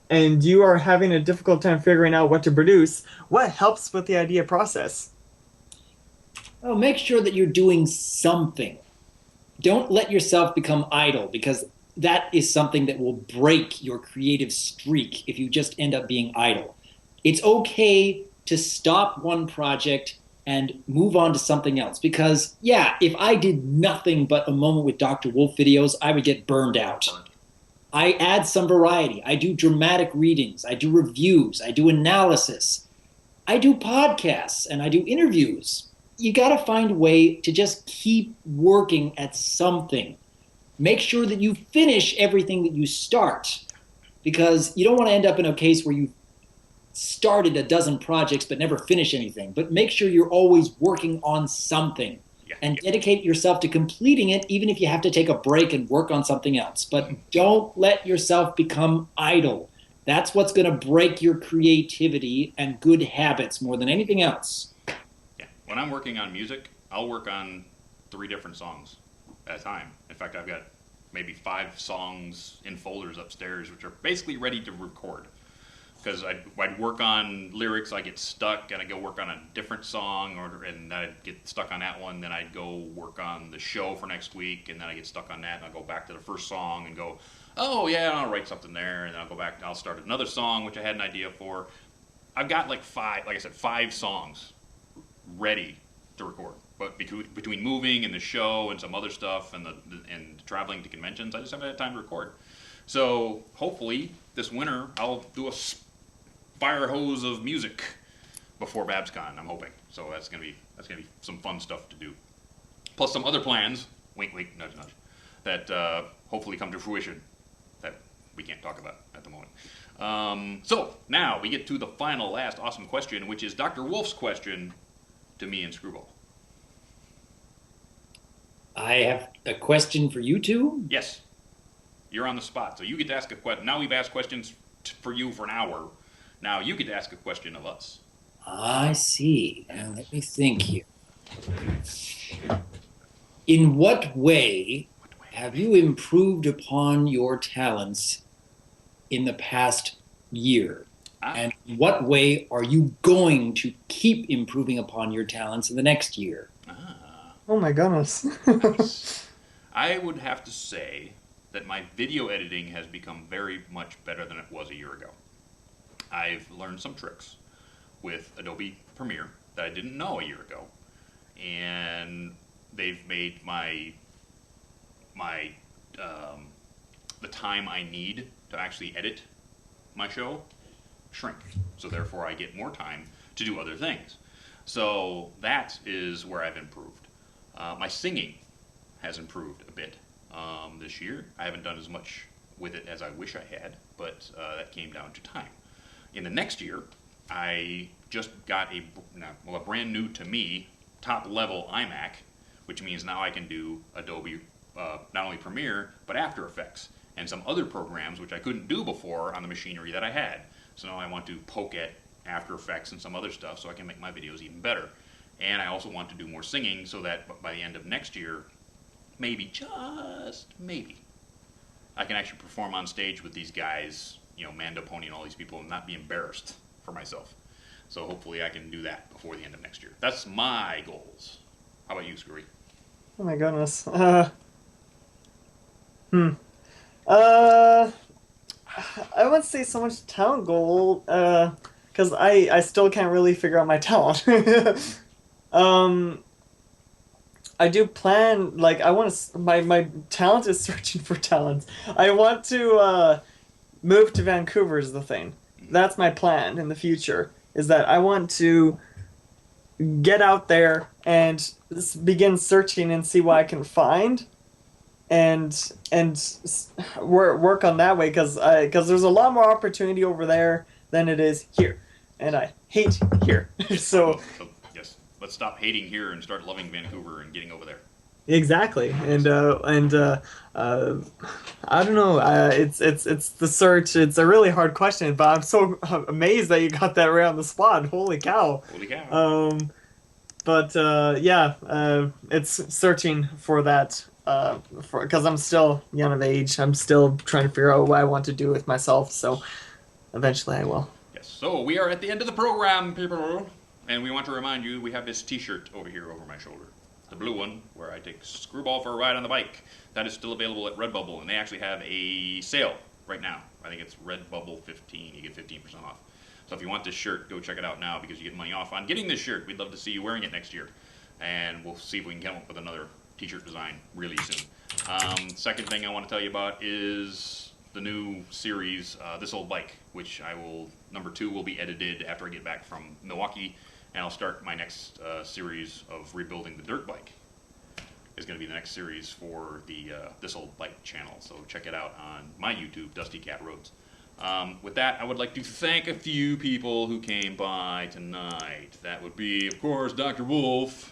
and you are having a difficult time figuring out what to produce, what helps with the idea process? Well, make sure that you're doing something. Don't let yourself become idle, because that is something that will break your creative streak if you just end up being idle. It's okay to stop one project and move on to something else, because, yeah, if I did nothing but A Moment with Dr. Wolf videos, I would get burned out. I add some variety. I do dramatic readings. I do reviews. I do analysis. I do podcasts, and I do interviews. You got to find a way to just keep working at something. Make sure that you finish everything that you start, because you don't want to end up in a case where you started a dozen projects but never finish anything. But make sure you're always working on something, and dedicate yourself to completing it, even if you have to take a break and work on something else. But don't let yourself become idle. That's what's going to break your creativity and good habits more than anything else. Yeah. When I'm working on music, I'll work on 3 different songs at a time. In fact, I've got maybe 5 songs in folders upstairs, which are basically ready to record. Because I'd work on lyrics, I get stuck, and I go work on a different song, and I'd get stuck on that one. Then I'd go work on the show for next week, and then I get stuck on that, and I'll go back to the first song and go, oh yeah, I'll write something there, and then I'll go back and I'll start another song, which I had an idea for. I've got like 5 songs ready to record. But between moving and the show and some other stuff and traveling to conventions, I just haven't had time to record. So hopefully this winter I'll do a fire hose of music before BabsCon. I'm hoping. So that's gonna be some fun stuff to do. Plus some other plans, wink wink, nudge nudge, that hopefully come to fruition that we can't talk about at the moment. So now we get to the final, last awesome question, which is Dr. Wolf's question to me and Screwball. I have a question for you two? Yes. You're on the spot, so you get to ask a question. Now we've asked questions for you for an hour. Now you get to ask a question of us. I see. Now let me think here. In what way have you improved upon your talents in the past year? And in what way are you going to keep improving upon your talents in the next year? Oh my goodness. I would have to say that my video editing has become very much better than it was a year ago. I've learned some tricks with Adobe Premiere that I didn't know a year ago, and they've made the time I need to actually edit my show shrink. So therefore I get more time to do other things. So that is where I've improved. My singing has improved a bit this year. I haven't done as much with it as I wish I had, but that came down to time. In the next year, I just got a brand new to me top level iMac, which means now I can do Adobe not only Premiere but After Effects and some other programs which I couldn't do before on the machinery that I had. So now I want to poke at After Effects and some other stuff so I can make my videos even better. And I also want to do more singing so that by the end of next year, maybe, just maybe, I can actually perform on stage with these guys, you know, Mando, Pony, and all these people, and not be embarrassed for myself. So hopefully I can do that before the end of next year. That's my goals. How about you, Screwy? Oh my goodness. I wouldn't say so much talent goal, because I still can't really figure out my talent. plan, like, I want to, my talent is searching for talents. I want to move to Vancouver is the thing. That's my plan in the future, is that I want to get out there and begin searching and see what I can find, and work on that way, because there's a lot more opportunity over there than it is here, and I hate here. So yes, let's stop hating here and start loving Vancouver and getting over there. exactly, and I don't know. It's the search. It's a really hard question, but I'm so amazed that you got that right on the spot. Holy cow! Holy cow! But it's searching for that. Because I'm still young of age. I'm still trying to figure out what I want to do with myself. So eventually, I will. Yes. So we are at the end of the program, people, and we want to remind you we have this T-shirt over here over my shoulder. The blue one, where I take Screwball for a ride on the bike. That is still available at Redbubble, and they actually have a sale right now. I think it's Redbubble 15. You get 15% off. So if you want this shirt, go check it out now because you get money off on getting this shirt. We'd love to see you wearing it next year, and we'll see if we can come up with another T-shirt design really soon. Second thing I want to tell you about is the new series, This Old Bike, which number 2 will be edited after I get back from Milwaukee, and I'll start my next series of rebuilding the dirt bike. Is going to be the next series for the This Old Bike channel, so check it out on my YouTube, Dustykatt Roads. With that, I would like to thank a few people who came by tonight. That would be, of course, DRWolf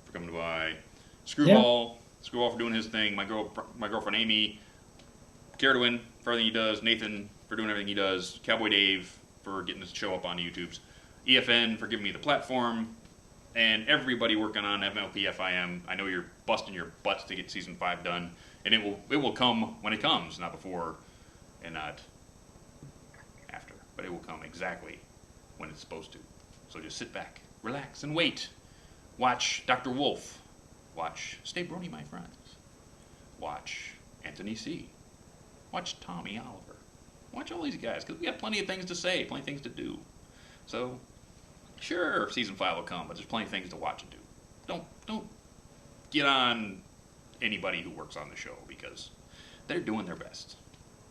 for coming by, Screwball for doing his thing, my girlfriend Amy, Carradwin for everything he does, Nathan for doing everything he does, Cowboy Dave for getting this show up on YouTube's, EFN for giving me the platform, and everybody working on MLP FIM. I know you're busting your butts to get Season 5 done, and it will come when it comes, not before and not after, but it will come exactly when it's supposed to. So just sit back, relax, and wait. Watch DRWolf. Watch Stay Brony, my friends. Watch Anthony C. Watch Tommy Oliver. Watch all these guys, because we got plenty of things to say, plenty of things to do. So, sure, Season 5 will come, but there's plenty of things to watch and do. Don't get on anybody who works on the show, because they're doing their best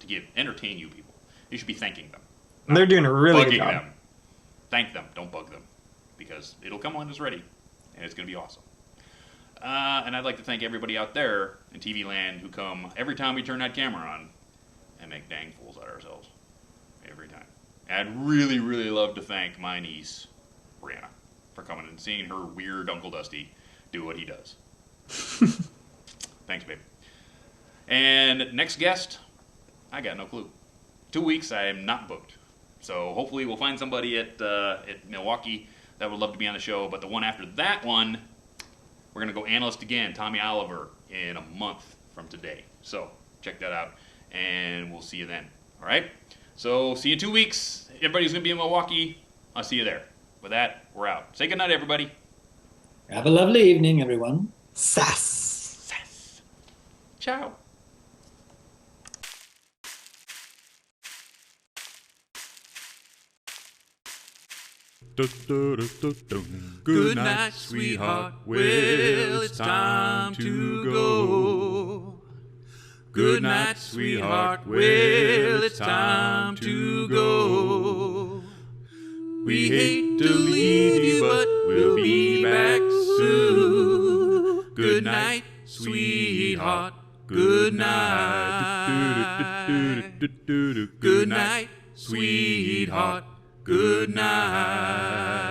to entertain you people. You should be thanking them. They're doing a really good job. Them. Thank them, don't bug them, because it'll come when it's ready, and it's going to be awesome. And I'd like to thank everybody out there in TV land who come every time we turn that camera on and make dang fools out of ourselves. Every time. And I'd really, really love to thank my niece, Brianna, for coming and seeing her weird Uncle Dusty do what he does. Thanks, babe. And next guest, I got no clue. 2 weeks, I am not booked. So hopefully we'll find somebody at Milwaukee that would love to be on the show. But the one after that one, we're going to go analyst again, Tommy Oliver, in a month from today. So check that out, and we'll see you then. All right? So see you in 2 weeks. Everybody's going to be in Milwaukee. I'll see you there. With that, we're out. Say goodnight, everybody. Have a lovely evening, everyone. Sass. Sass. Ciao. Good night, sweetheart. Well, it's time to go. Good night, sweetheart. Well, it's time to go. We hate to leave you, but we'll be back soon. Good night, sweetheart. Good night. Good night, sweetheart. Good night.